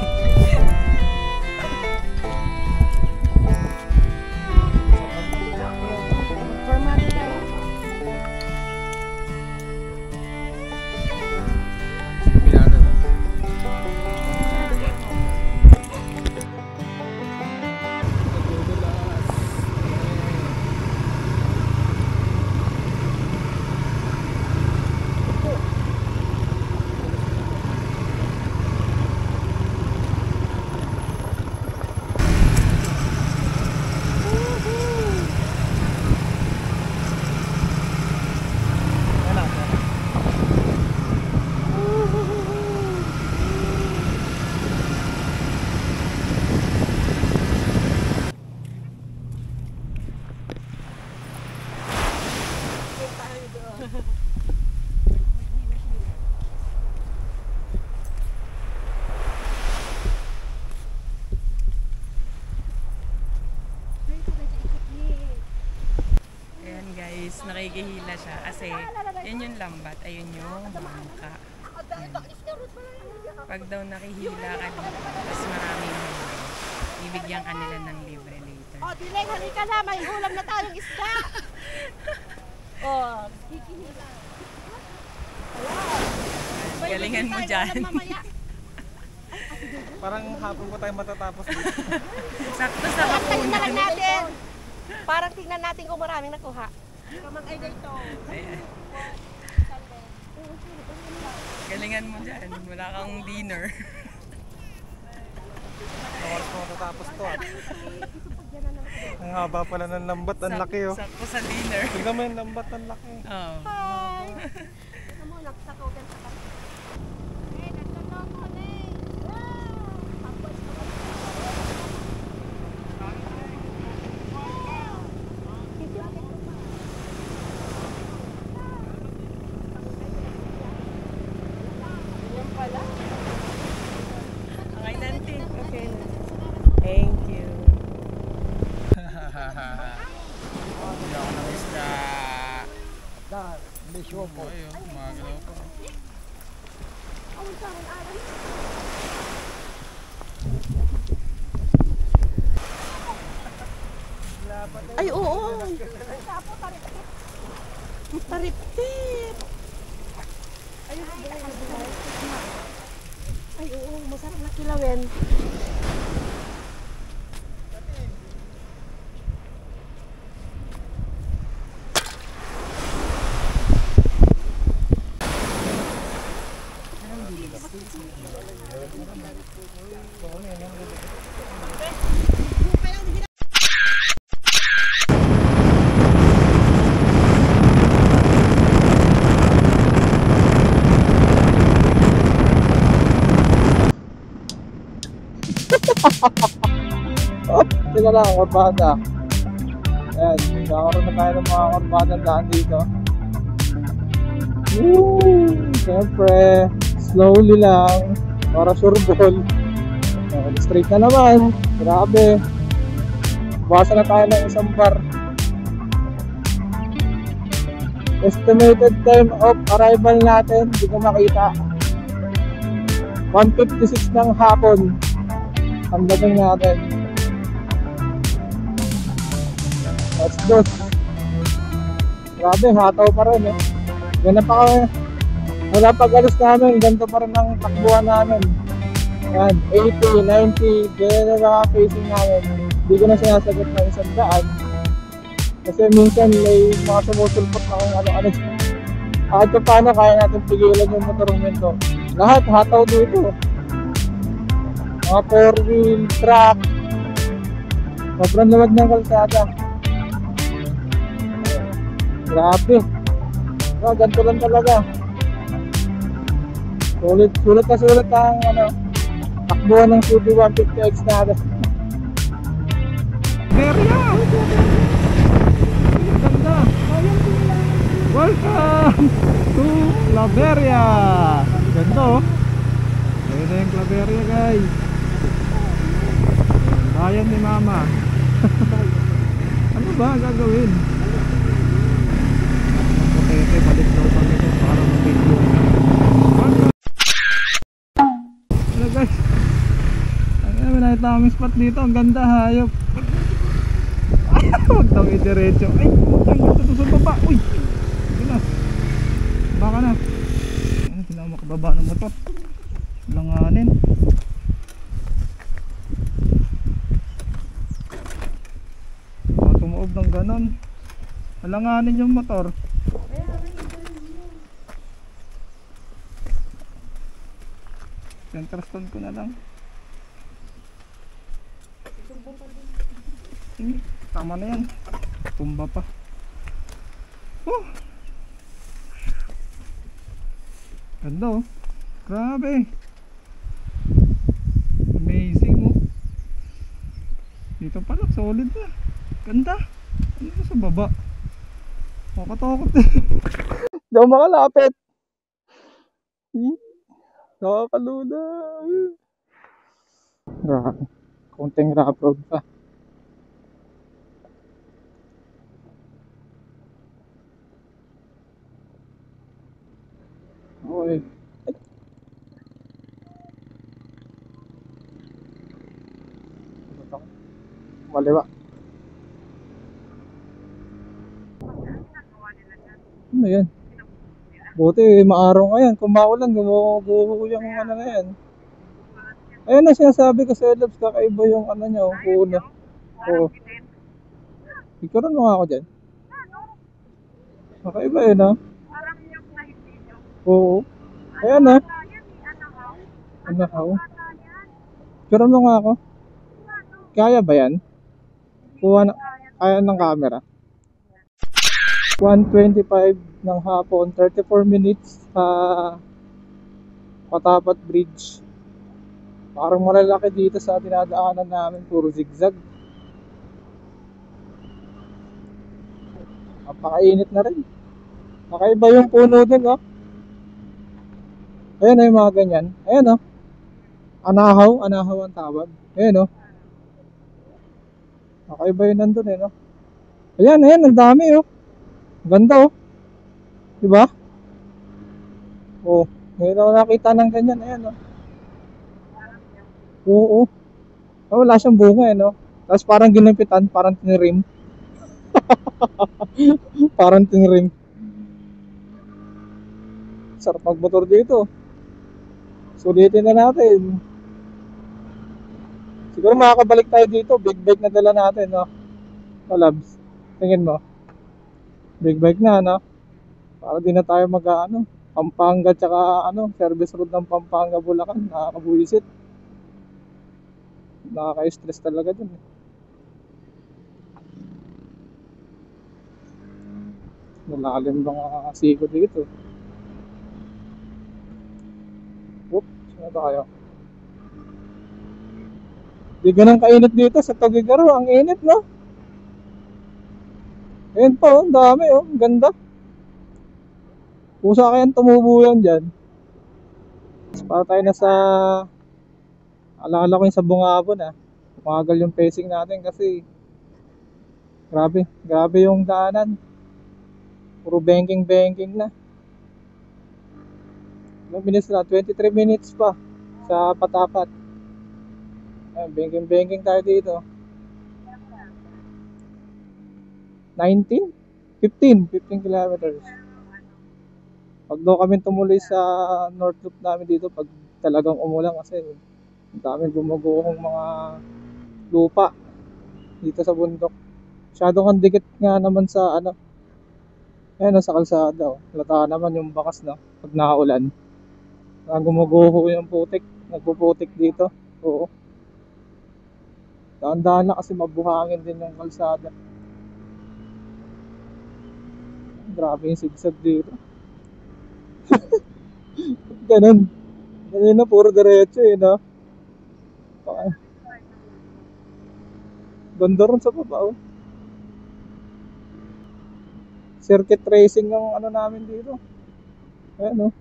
tumigihila siya. Kasi yun yung lambat, ayun yung bangka. Pag daw nakihila ka dito, tapos maraming huli, bibigyan ka nila ng libre later. Oh, Dileng, halika na. May ulam na tayong isda. Oh, kikihila. Galingan mo dyan. Parang hapon po tayo matatapos dito. Sakto sa Tingnan na lang hapunan. natin. Parang tingnan natin kung maraming nakuha. Kamang ay dito. Ayan. Galingan mo dyan. Wala kang dinner. Oras mo matatapos to ah. Ang haba pala ng lambat, ang laki oh. Sakto sa dinner. Tignan mo yung lambat, ang laki. Oh. Hi! Ito mo, nagsakawgan sa kami. Eh, nagtotoo ko na eh. Okay, Nanti. Okay. Thank you. Hindi ako ng isda. May show po. Ayun, magalaw pa. Ay, oo. Tariptip. Ay, oo. Masarap na kilawin. Oh, sila lang, kurbada. Ayan, nagkakaroon na tayo ng mga kurbada daan dito. Woo! Siyempre, slowly lang, para surbol. Ayan, straight na naman, grabe. Buwasan na tayo ng isang bar. Estimated time of arrival natin, hindi ko makita. 1:56 ng hapon ang dating natin. Let's go. Grabe, hataw pa rin eh. Ganun pa kami. Wala pag-alis namin, ganito pa rin ang takbuhan namin. Yan, 80, 90, ganyan na mga facing namin. Hindi ko na sinasagot ng 100. Kasi minsan may mga sumusulpot na kung ano-ano. Kahit pa paano kaya natin pigilan yung motorong yun to. Lahat hataw dito. Mga 4-wheel truck. Sobrang luwag ng kalsada. Grabe. Ganito lang talaga. Sulit na sulit ang takbuhan ng CB150X natin. Beria! Ganda! Welcome to Claveria! Ganda oh! Ayan na yung Claveria guys! Bayan ni Mama! Ano ba ang gagawin? Putete, balik daw kami ito para mag-video. Hello guys! Ay, nakita kami spot dito, ang ganda hayop! Huwag daw i-diretso. Ay, putang ganda ito sa baba. Uy! Sige na. Baka na. Ano, hindi na makababa ng motor. Langanin. Baka tumuob ng ganon. Langanin yung motor. Center stand ko na lang. Tama na yan. Tumba pa. Ganda oh. Grabe. Amazing oh. Dito pala solid na. Ganda. Ano ba sa baba? Makatakot eh. Hindi ako makalapit. Nakakalula. Grabe. Konting rough road pa. Okay. Maliwa. Ano yan? Buti maaraw ngayon. Kung maulan, gumuguho yung ano na yan. Ayun na sinasabi ko sa Elabs, kakaiba yung ano niya, puno. Oo. Ikaroon mo nga ako dyan. Kakaiba yun, ha? Oo. Ayan, ha? Anak ako. Ikaroon mo nga ako. Kaya ba yan? Kuha na, kaya ng camera. 1:25 ng hapon, 34 minutes sa Patapat Bridge. Parang malalaki dito sa dinadaanan namin, puro zigzag. Napakainit na rin. Nakaiba yung puno dun, oh. Ayan, yung mga ganyan. Ayan, oh. Anahaw ang tawag. Ayan, oh. Nakaiba yun nandun, eh, no? Ayan, ang dami, oh. Ganda, oh. Diba? Oh, ngayon ako nakita ng ganyan. Ayan, oh. Oo. Oh, wala siyang bunga, eh, no? Tapos parang ginampitan, parang tinirim. Parang tinirim. Sarap magmotor dito. Sulitin na natin. Siguro makakabalik tayo dito. Big bike na dala natin, no? Labs. Tingin mo. Big bike na, no? Para di na tayo ano, Pampanga tsaka ano, service road ng Pampanga, Bulacan. Nakakabuisit. Nakaka-stress talaga dun, eh. Malalim mga siko dito. Oops, saan tayo? Di ganun kainit dito sa Tugigaraw. Ang init, no? Ayun pa, oh, ang dami, oh. Ang ganda. Pusa kayang tumubo yan dyan. Para tayo na sa... Alala ko yung sa Bungabon, ah. Umagal yung pacing natin kasi... Grabe yung daanan. Puro banking na. Ilang minutes na? 23 minutes pa sa Patapat. Banking tayo dito. 15 kilometers. Pag doon kami tumuloy sa North Loop namin dito, pag talagang umulan kasi ang daming gumuguhong mga lupa dito sa bundok. Masyadong ang dikit nga naman sa ano, ayan, sa kalsada, oh. Lata naman yung bakas, no, pag nakaulan. Gumuguho yung putik, nagpuputik dito. Oo. Dahan-dahan na kasi mabuhangin din yung kalsada. Grabe yung sigsag dito. Ganun. Ganun na, puro diretso, eh, no? Ganda rin sa baba, oh. Circuit racing ng ano namin dito. Ayan, oh.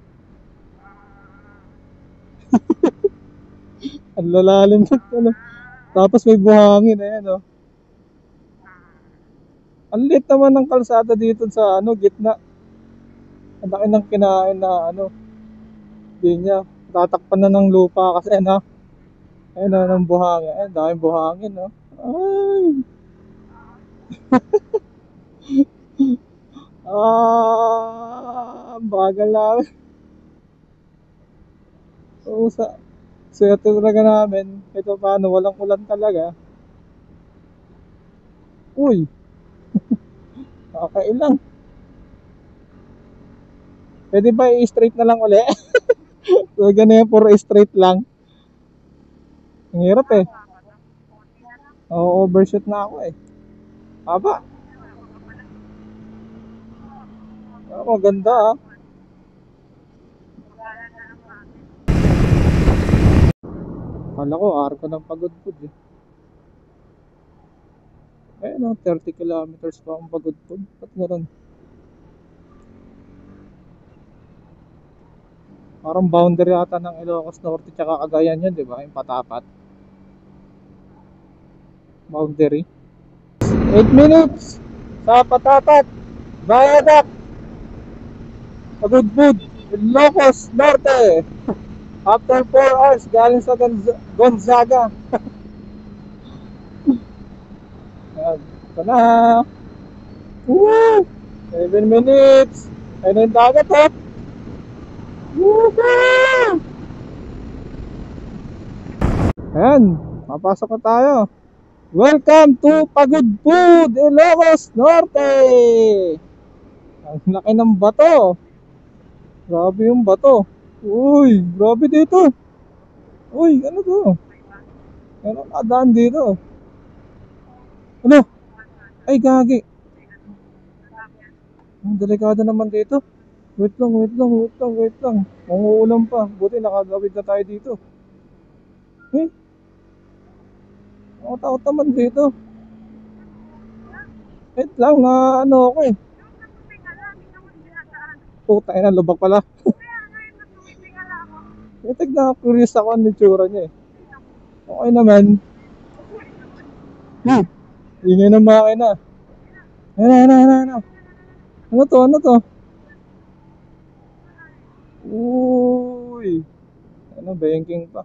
Ang lalalim na, ano. Tapos may buhangin, ayan, oh. Ang lit naman ng kalsada dito sa ano, gitna. Ang laki ng kinain na ano, linya. Tatakpan na ng lupa kasi ano. Ayun na ng buhangin. Ayun, daming buhangin, no. Ay. Bagal namin. Oo, swerte talaga namin. Ito paano, walang ulan talaga. Uy. Kakailang. Pwede ba i-straight na lang uli? So, ganyan, puro straight lang. Ang hirap, eh. Oo, overshoot na ako, eh. Haba. Oo, ganda, ah. Kala ko, arko ng Pagudpud, eh. Ayun, 30 kilometers pa ang Pagudpud. Ba't gano'n? Parang boundary ata ng Ilocos Norte tsaka Cagayan yun, di ba? Yung Patapat. Boundary. 8 minutes sa Patapat. Viaduct. Pagudpud. Ilocos Norte. After 4 hours, galing sa Gonzaga. Ayan, ito na. Woo! 7 minutes. Ayun na yung dagat, ha? Woohoo! Ayan, papasok na tayo. Welcome to Pagod Food, Ilocos Norte. Ang laki ng bato. Grabe yung bato. Uy, grabe dito. Uy, ano to? Ano nakadaan dito? Ano? Ay, gagi. Ang delikado naman dito. Wait lang. Manguulam pa. Buti nakagawid na tayo dito. Eh? Takot naman dito. Wait lang, na ano ako eh. Puta ina, lubak pala. Tignan, curious ako ang itsura niya eh. Okay naman. Ingay ng makina. Ano. Ano to? Uy. Ano, banking pa.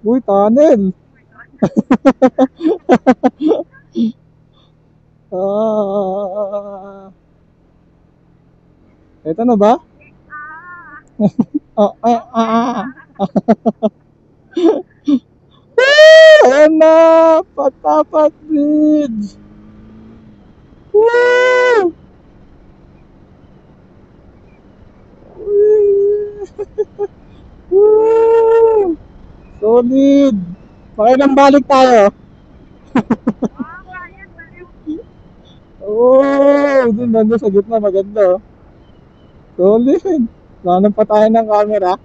Uy, tunnel. Ito na ba? Ayan na! Patapat Bridge! Woo! Woo! Solid! Pakilang balik tayo. Oh, dun nandun sa gitna, maganda. Solid. Lanan pa tayo ng camera.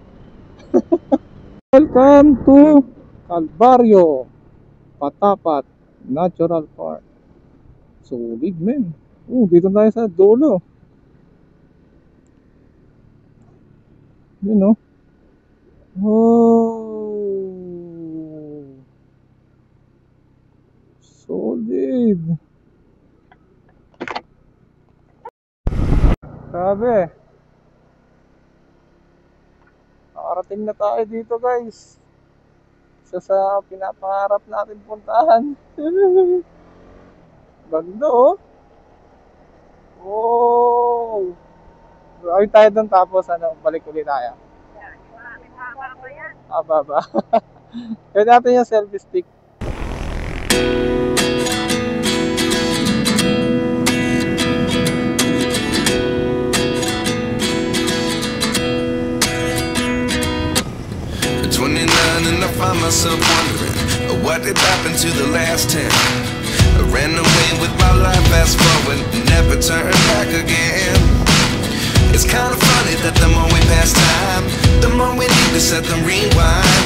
Welcome to Calvario Patapat Natural Park. Solid, men. Dito tayo sa dulo. Yun, no? Solid. Sabi. Nakarating na tayo dito, guys. Isa sa pinapangarap natin puntahan. Ganda, oh. Wow. Ay tayo doon tapos balik ulit tayo. Baba. Kaya natin yung selfie stick. And I find myself wondering what did happen to the last 10. I ran away with my life, fast forward, never turn back again. It's kind of funny that the more we pass time, the more we need to set the rewind.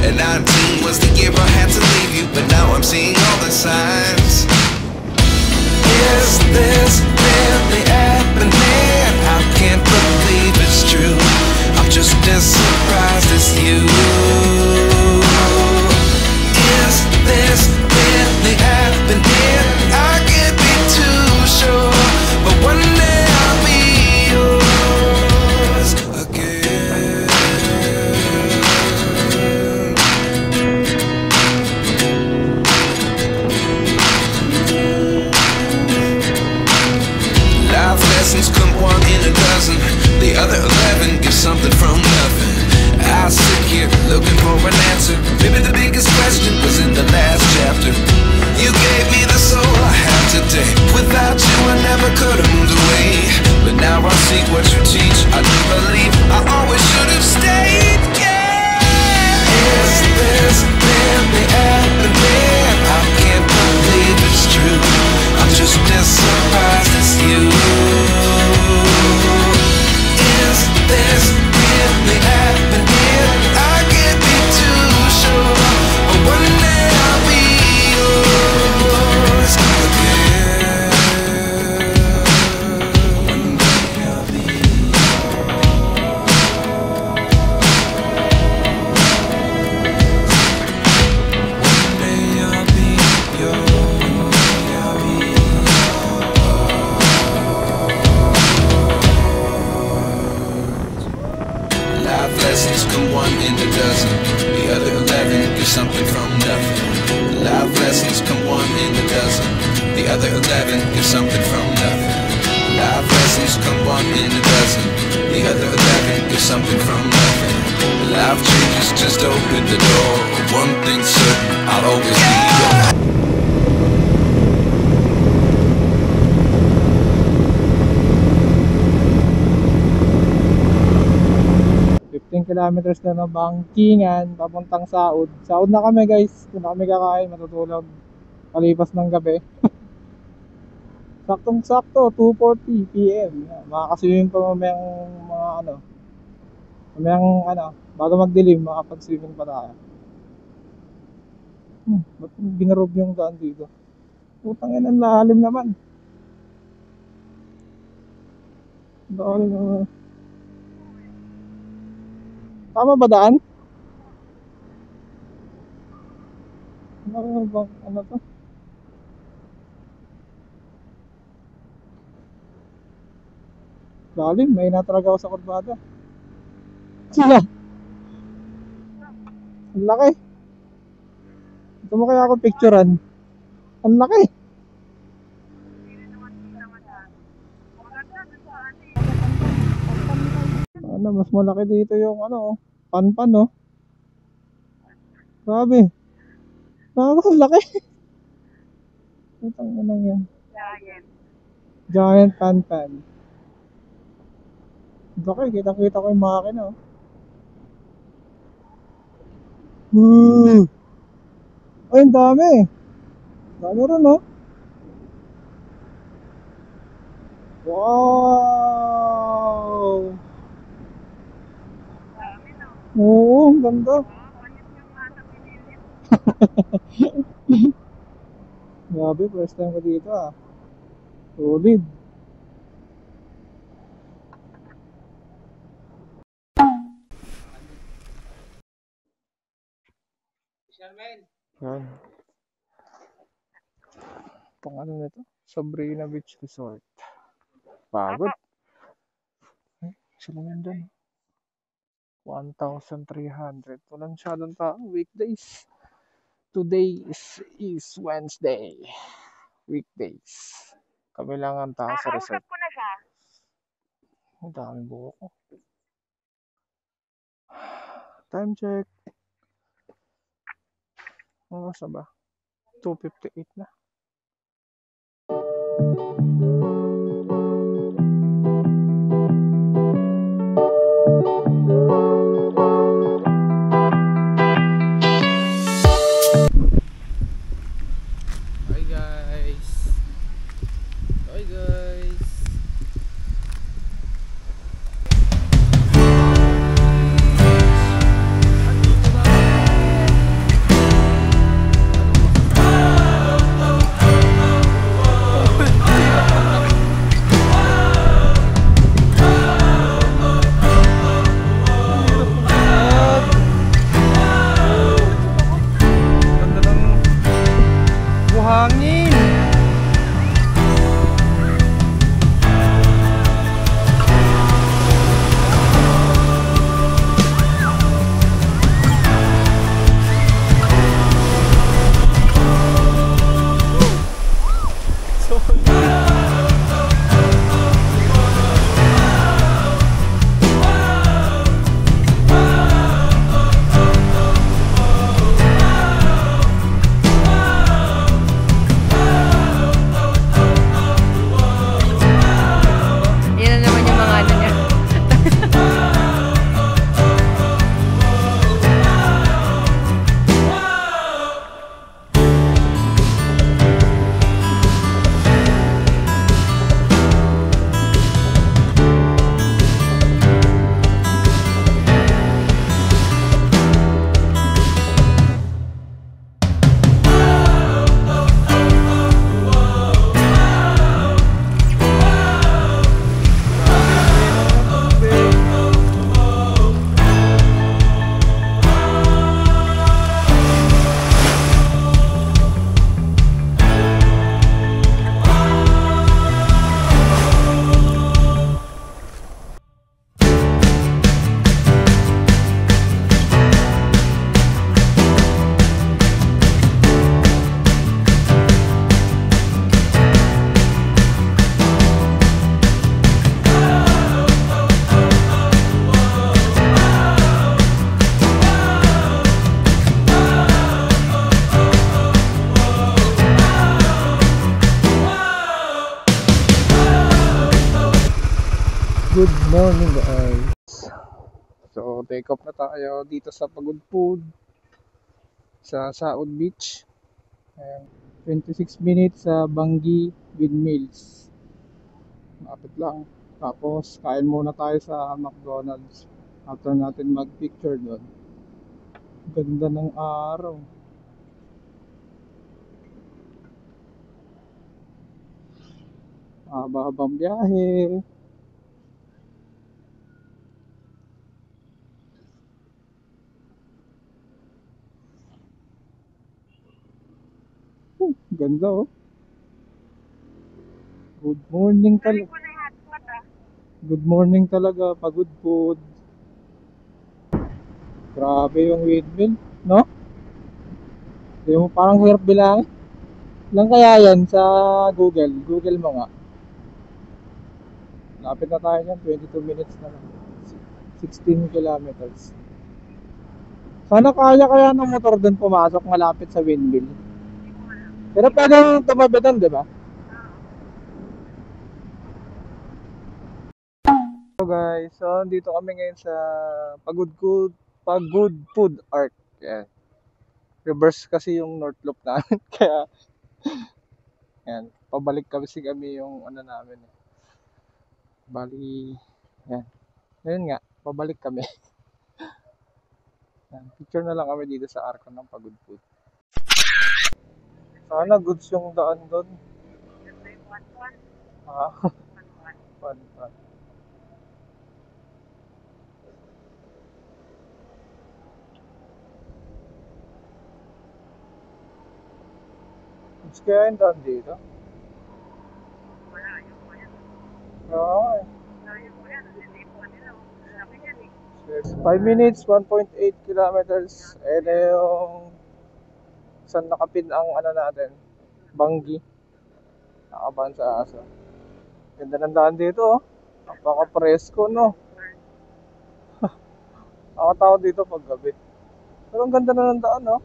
And 19 was the year I had to leave you, but now I'm seeing all the signs. Is this really happening? I can't believe it's true. I'm just as surprised as you. Is this really happening? I can't be too sure, but one day I'll be yours again. Life lessons come 1 in a dozen. The other 11 get something from nothing. I sit here nothing. Life lessons come one in a dozen. The other 11 get something from nothing. Life lessons come one in a dozen. The other 11 get something from nothing. Life changes, just open the door. One thing's certain, I'll always be yours. 15 kilometers na ng Bangkingan papuntang Saud. Saud na kami guys. Doon na kami kakain, matutulog kalipas ng gabi. Saktong sakto 2:40 PM. Makakaswimming pa mamayang mga ano. Mamayang ano, bago magdilim makapag-swimming pa tayo. Ba't ginarob yung daan dito? Putang ina, lalim naman. Lalim naman. Tama ba daan? Ano ba? Ano to? Lalim, may natalaga ako sa kurbada. Sila! Ang laki! Ito mo kaya ako picturean. Ang laki! Ano, mas malaki dito yung ano, panpan, no? Grabe. Ang laki. Itong ano yan. Giant panpan. Laki, kita-kita ko yung makina, oh. Ay, ang dami. Dami rin, oh. Wow! Oo, ang ganda. Grabe, first time ko dito, ah. Solid. Yan. Itong ano na ito? Sabrina Beach Resort. Pagod. Ay, sila yan dyan. 1,300. Walang masyadong tao. Weekdays. Today is Wednesday. Weekdays. Kami lang ang tao sa resort. Nakausap ko na siya. Ang daming buhok ko. Time check. Ano sa ba? 2:58 na. Hi guys. Hi guys. Hangin. Good morning guys. So take off na tayo dito sa Pagudpud sa Saud Beach. Ayan. 26 minutes sa Bangi Windmills. Malapit lang. Tapos kain muna tayo sa McDonald's. After natin mag-picture doon. Ganda ng araw. Haba-habang biyahe. Ganda oh. Good morning talaga. Good morning talaga, Pagudpud. Grabe yung windmill, no? Di mo parang hirap bilang. Lang kaya yan sa Google. Google mo nga. Lapit na tayo yan, 22 minutes na lang. 16 kilometers. Sana kaya ng motor doon pumasok malapit sa windmill. Pero pwede tumabi doon, di ba? So guys, so dito kami ngayon sa Pagudpud Arc. Yan. Reverse kasi yung North Loop namin. Kaya, yan. Pabalik kami yung ano namin. Bali, yan. Ngayon nga, pabalik kami. Yan. Picture na lang kami dito sa arko ng Pagudpud. Sana goods yung daan doon. Ah, fun. Goods kaya yung daan dito? Oo eh. 5 minutes, 1.8 kilometers. Eh na yung saan nakapin ang ano natin, Bangi. Nakaban sa aso. Ganda ng daan dito oh. Napaka-presko no. Nakatawa dito pag gabi. Pero ang ganda na ng daan no.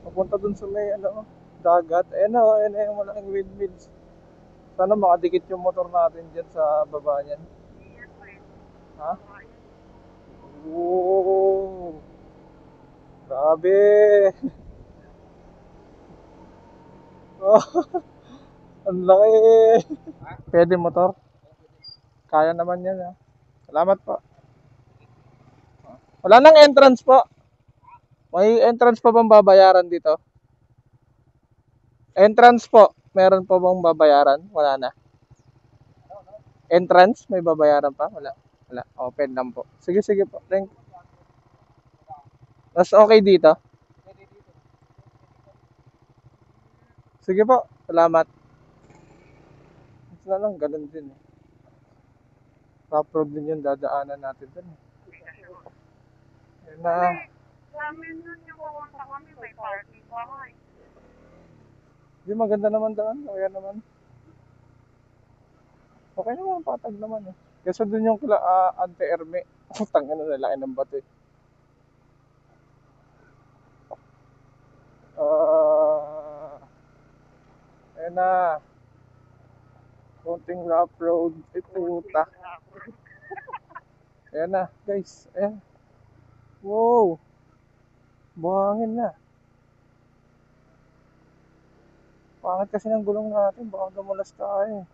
Papunta dun sa may ano, dagat. Ayan na yung malaking windmills. Sana makadikit yung motor natin dyan sa baba niyan. Ha? Oo. Grabe. Oh, ang laki. Pwede motor. Kaya naman yan ha. Salamat po. Wala nang entrance po. May entrance pa bang babayaran dito? Entrance po. Meron pa bang babayaran? Wala na. Entrance? May babayaran pa? Wala. Open lang po. Sige po. Thank you. Mas okay dito? Sige po. Salamat. Mas na lang. Ganun din eh. Rough road din yung dadaanan natin dun eh. Yan na. Hindi maganda naman daan. Kaya naman. Okay naman. Patag naman eh. Kasi dun yung Ante Erme. Tangin na nalaki ng bato eh. Ayan na. Konting rough road. Ay puta. Ayan na guys. Ayan. Wow. Buhangin na. Pangit kasi ng gulong natin. Baka dumulas tayo eh.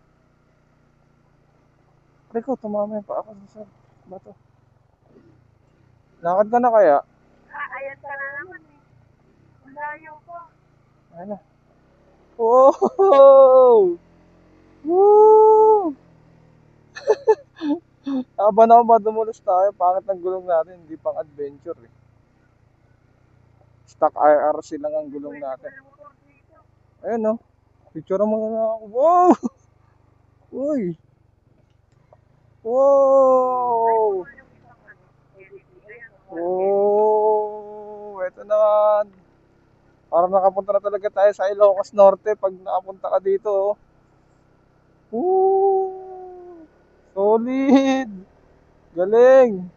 Pre ko, tumama yung paa ko sa bato. Lakad ka na kaya? Ayan ka na naman eh. Ang layo ko. Ayan na. Wow! Woo! Aba na ba dumulas tayo? Pangit ng gulong natin. Hindi pang adventure eh. Stock IRC lang ang gulong natin. Ayun no. Picture mo na ako. Wow! Uy! Wow! Oh, eto na. Parang nakapunta na talaga tayo sa Ilocos Norte pag nakapunta ka dito. Oh. Solid. Galing.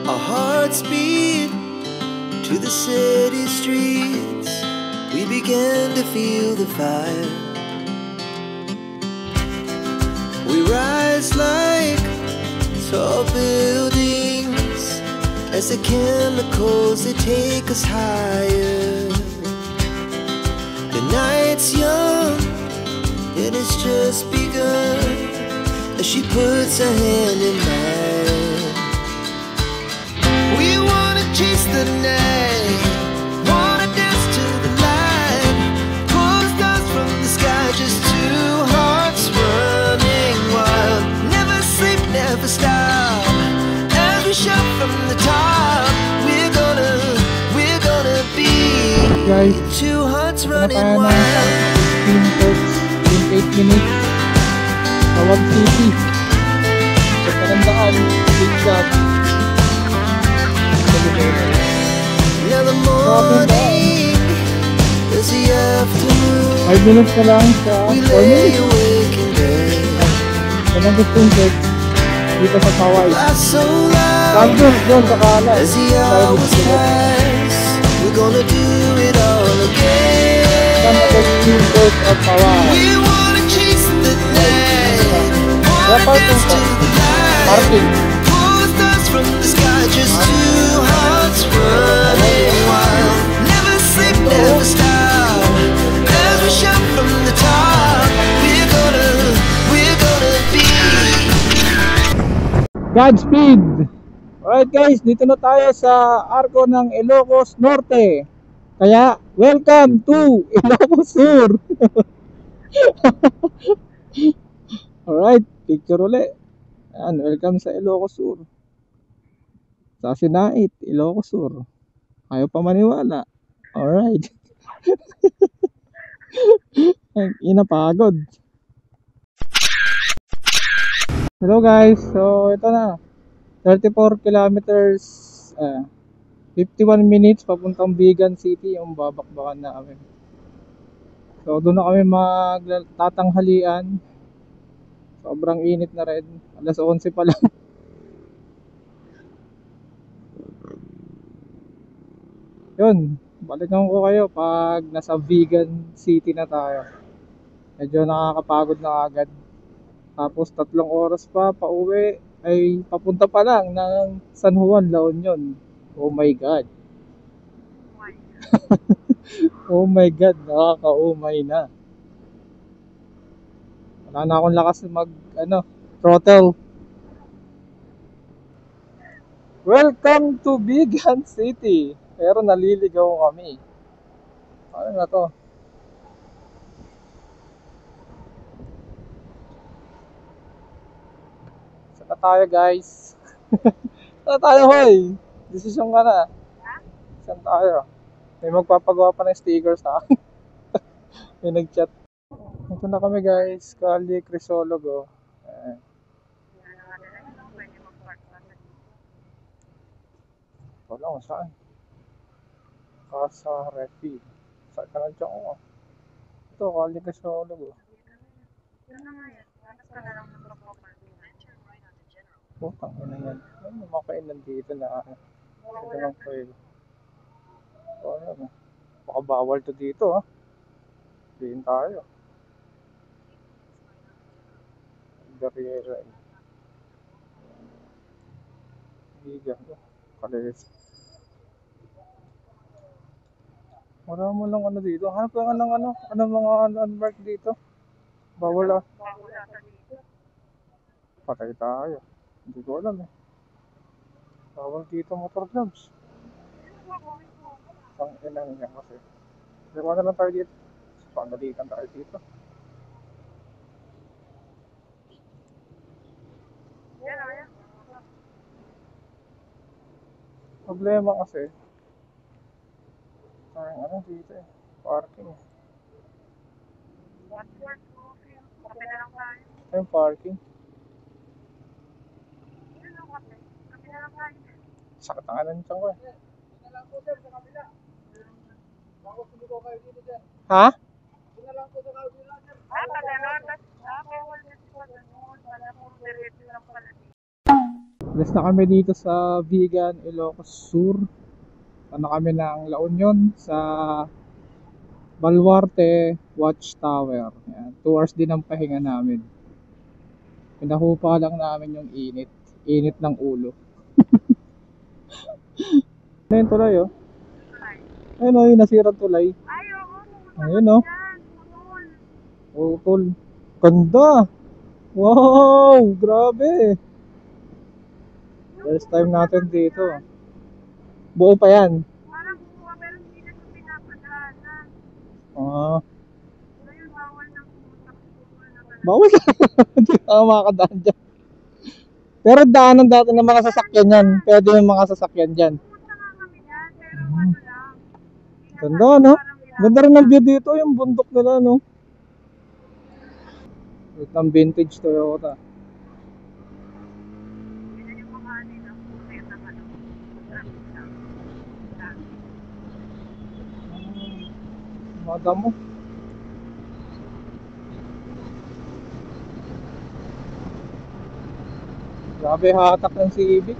Our hearts beat to the city streets. We began to feel the fire. We rise like tall buildings as the chemicals, they take us higher. The night's young and it's just begun as she puts her hand in mine. We wanna chase the night, wanna dance to the light, pull the stars from the sky, just two hearts running wild. Never sleep, never stop, as we shout from the top. We're gonna be Guys, two hearts wala running tayo ng wild. 8 minutes. Tawag City. Sa Karandaan, Big Shot. Now the morning is the afternoon. 5 minutes na lang sa We 4 lay minutes. awake in bed. Kung gustong check dito sa Kawai. Laugh so loud Tapos doon sa kanan. as the hours pass. We're gonna do it all again. Saan ako yung first of Kawai? We wanna chase the night, Kaya wanna parking dance ko. to the light, Parking. pull the stars from the sky, just two hearts running wild. Never sleep, never stop, as we shout from the top. We're gonna be. Godspeed! Alright guys, dito na tayo sa arko ng Ilocos Norte. Kaya, welcome to Ilocos Sur! Alright, picture uli. Ayan, welcome sa Ilocos Sur. Sa Sinait, Ilocos Sur. Ayaw pa maniwala. Alright. Ay, inapagod. Hello guys, so ito na. 34 kilometers, 51 minutes papuntang Bigan City yung babakbakan namin. So doon na kami magtatanghalian. Sobrang init na rin. Alas 11 pa lang. Yun, balikan ko kayo pag nasa Bigan City na tayo. Medyo nakakapagod na agad. Tapos 3 oras pa pauwi. Ay papunta pa lang ng San Juan, La Union. Oh my God. Oh my God, nakaka-umay na. Wala na akong lakas mag throttle. Welcome to Bigan City. Pero naliligaw kami. Ano na to? Saan na tayo guys? Saan na tayo hoy? Desisyon ka na. Saan tayo? May magpapagawa pa ng sticker sa akin. May nag-chat. Ito na kami guys, Calle Crisologo. Wala kung saan. Casa Refi. Saan ka na dyan ko? Ito, Calle Crisologo. Putang ina yan. Ano makainan dito na ito lang pwede. O ano, baka bawal to dito ha. Diin tayo. Dariera. Bigan. Kalis. Wala mo lang ano dito. Hanap ka nga ng ano mga landmark dito. Bawal ah. Patay tayo. Hindi ko alam eh. Bawal dito motor clubs. Ang inang niya kasi. Diba na lang tayo dito. Pangalitan tayo dito. Problema kasi. Tayong ano dito eh. Parking eh. Ayun parking. Sakit ang anan dyan ko eh. Ha? Alis na kami dito sa Vigan, Ilocos Sur. Ano kami ng La Union sa Baluarte Watchtower. Yan. 2 hours din ang pahinga namin. Pinahupa lang namin yung init. Init ng ulo. Ano yung tulay oh? Ayun oh, yung nasirang tulay. Ayun oh. Utol. Ganda. Wow, grabe. First time natin dito. Buo pa yan. Parang buwa pero hindi na ito pinapadaanan. Ah, Ngayon bawal na pumunta ko na pala. bawal. Hindi ka makakadaan dyan. Pero daanan dati ng mga sasakyan yan. Pwede yung mga sasakyan dyan. Pumunta nga kami dyan pero ano lang. Ganda no? Ganda rin ang view dito. Yung bundok nila no? Ito ang vintage Toyota. Yan yung mga ano yung pumunta ng ano. Madam mo. Grabe hatak ng Civic.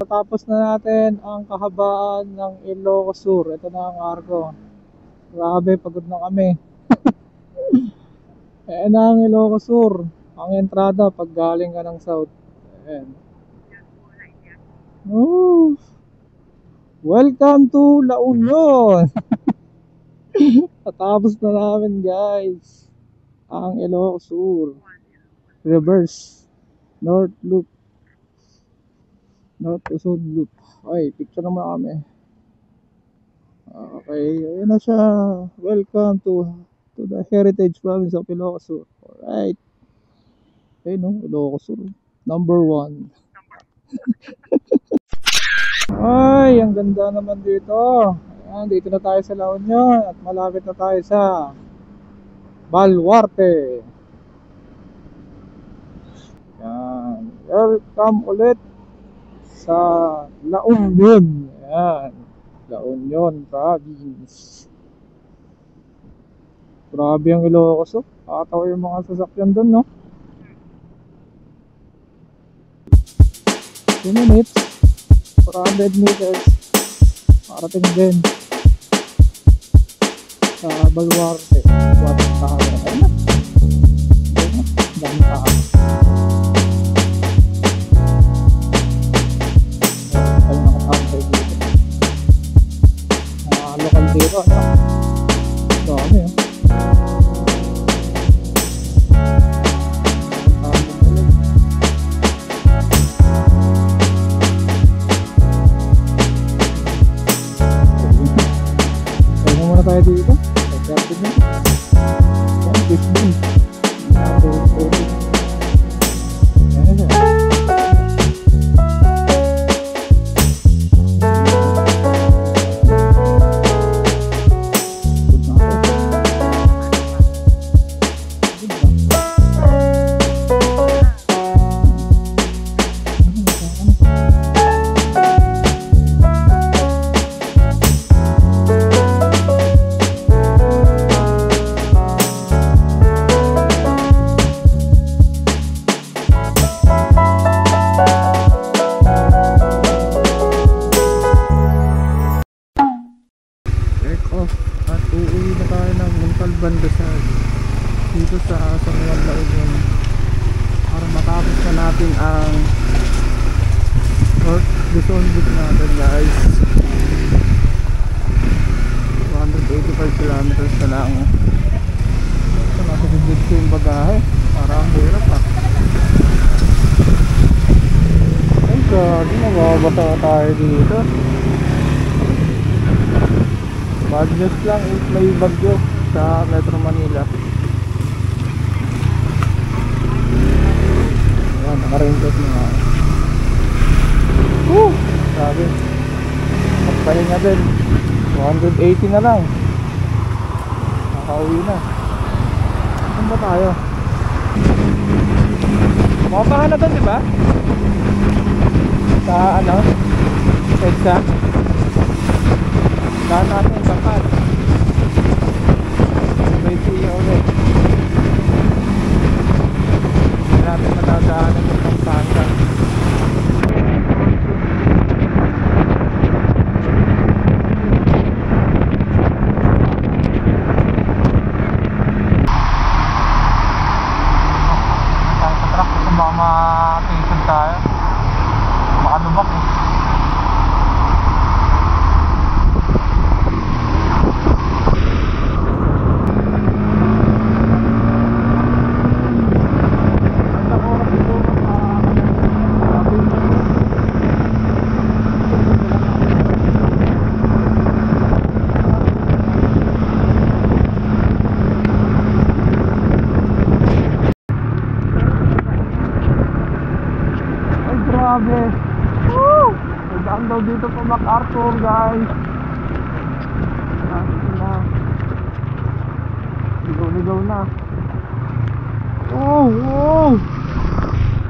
Natapos na natin ang kahabaan ng Ilocos Sur. Ito na ang Arco. Grabe, pagod na kami. Ayan na ang Ilocos Sur. Ang entrada pag galing ka ng South. Ayan. Oh. Welcome to La Union. Natapos na namin guys ang Ilocos Sur. Reverse. North Loop. North Luzon Loop. Okay, picture naman kami. Okay, ayun na siya. Welcome to the Heritage Province of Ilocos Sur. Alright. Okay no, Ilocos Sur. Number 1. Ay, ang ganda naman dito. Ayan, dito na tayo sa La Union at malapit na tayo sa Baluarte. Ayan, welcome ulit sa La Union. Ayan, La Union Province. Grabe ang Ilocos, oh. Nakatawa yung mga sasakyan doon, no? 2 minutes. 400 meters. Parating din sa Baluarte. Watchtower. Ayun na. Ayun na. Dami tao. Tayo nakatambay dito. Mga lokal dito. Ano? Dami oh. Tayo dito. Pagkakit na. Yan, fish bin. Yan na siya. Good na ako. Good na. At uuwi na tayo ng Montalban Rizal dito sa San La Union para matapos na natin ang North Luzon Loop natin guys. 185 kilometers na lang. So nakasibig ko yung bagahe para ang hirap ah. Ay God, mababasa tayo dito. Bad news lang is may bagyo sa Metro Manila. Ayan, naka-raincoat na nga. Sabi magpahinga din. 180 na lang. Nakauwi na. Saan ba tayo? Makapahan na doon diba? Sa ano? EDSA. Daan natin yung bangkad. May siya ulit. Hindi natin grabe. Woo! May daan daw dito pa MacArthur, guys. Na. Ligaw-ligaw na. Oh, oh!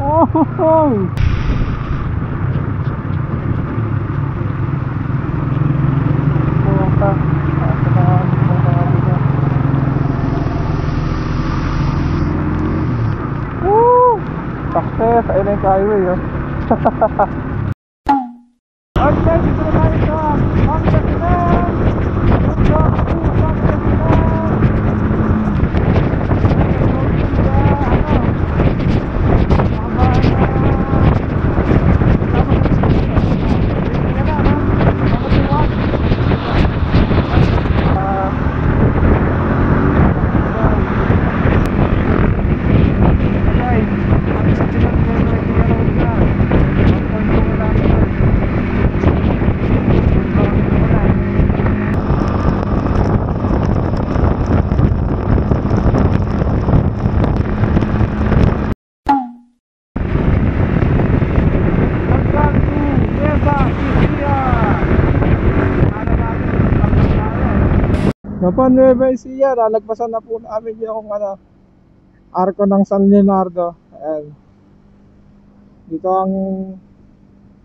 Oh, ho, ho! Pumunta. Woo! Success! Ayun na yung highway, oh. Okay, dito na tayo sa Pangasinan! Let's go to Pangasinan! Napan Nueva Ecija, lalagpasan na po namin yung arko ng San Leonardo. Ayan. Dito ang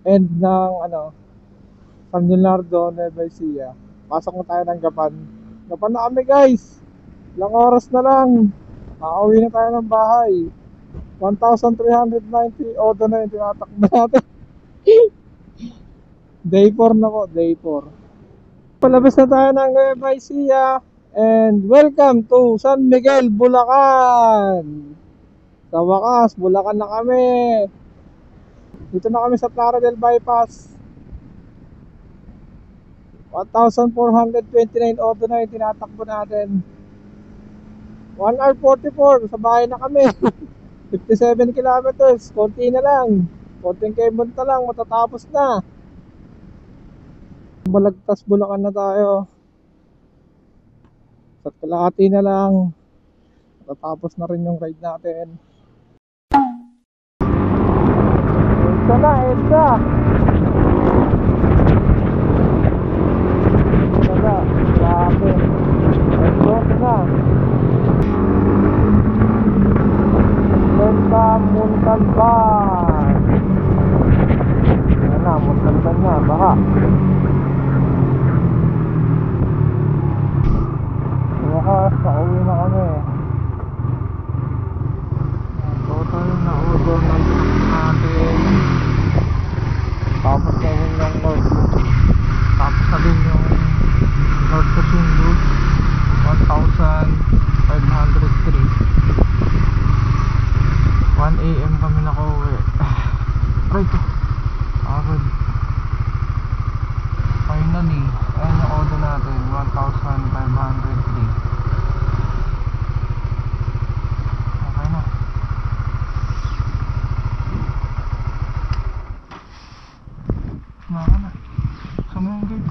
end ng San Leonardo, Nueva Ecija. Pasok na tayo ng Gapan. Gapan na kami, guys. Ilang oras na lang. Makauwi na tayo ng bahay. 1,390 odo na yung tinatakbo natin. Day 4 na po, day 4. Palabas na tayo ng Nueva Ecija and welcome to San Miguel, Bulacan. Sa wakas, Bulacan na kami. Dito na kami sa Plaridel Bypass. 1,429 odo na yung tinatakbo natin. 1 hour 44, sa bahay na kami. 57 kilometers, konti na lang. Konting kebon na lang, matatapos na. Balagtas, Bulacan na tayo. Sa kalahati na lang. Tatapos na rin yung ride natin. EDSA na, EDSA. Wala, grabe. Let's go na. Benta Montalban. Ayan na, Montalban na, baka. Wakas, pauwi na kami. Total na order ng truck natin. Tapos na rin yung north. Tapos na rin yung north to Sindu. 1,503. 1 AM kami nakauwi. Right. Agad. Finally, ayan yung order natin. 1,503. Sumama na. Sumama yung gate.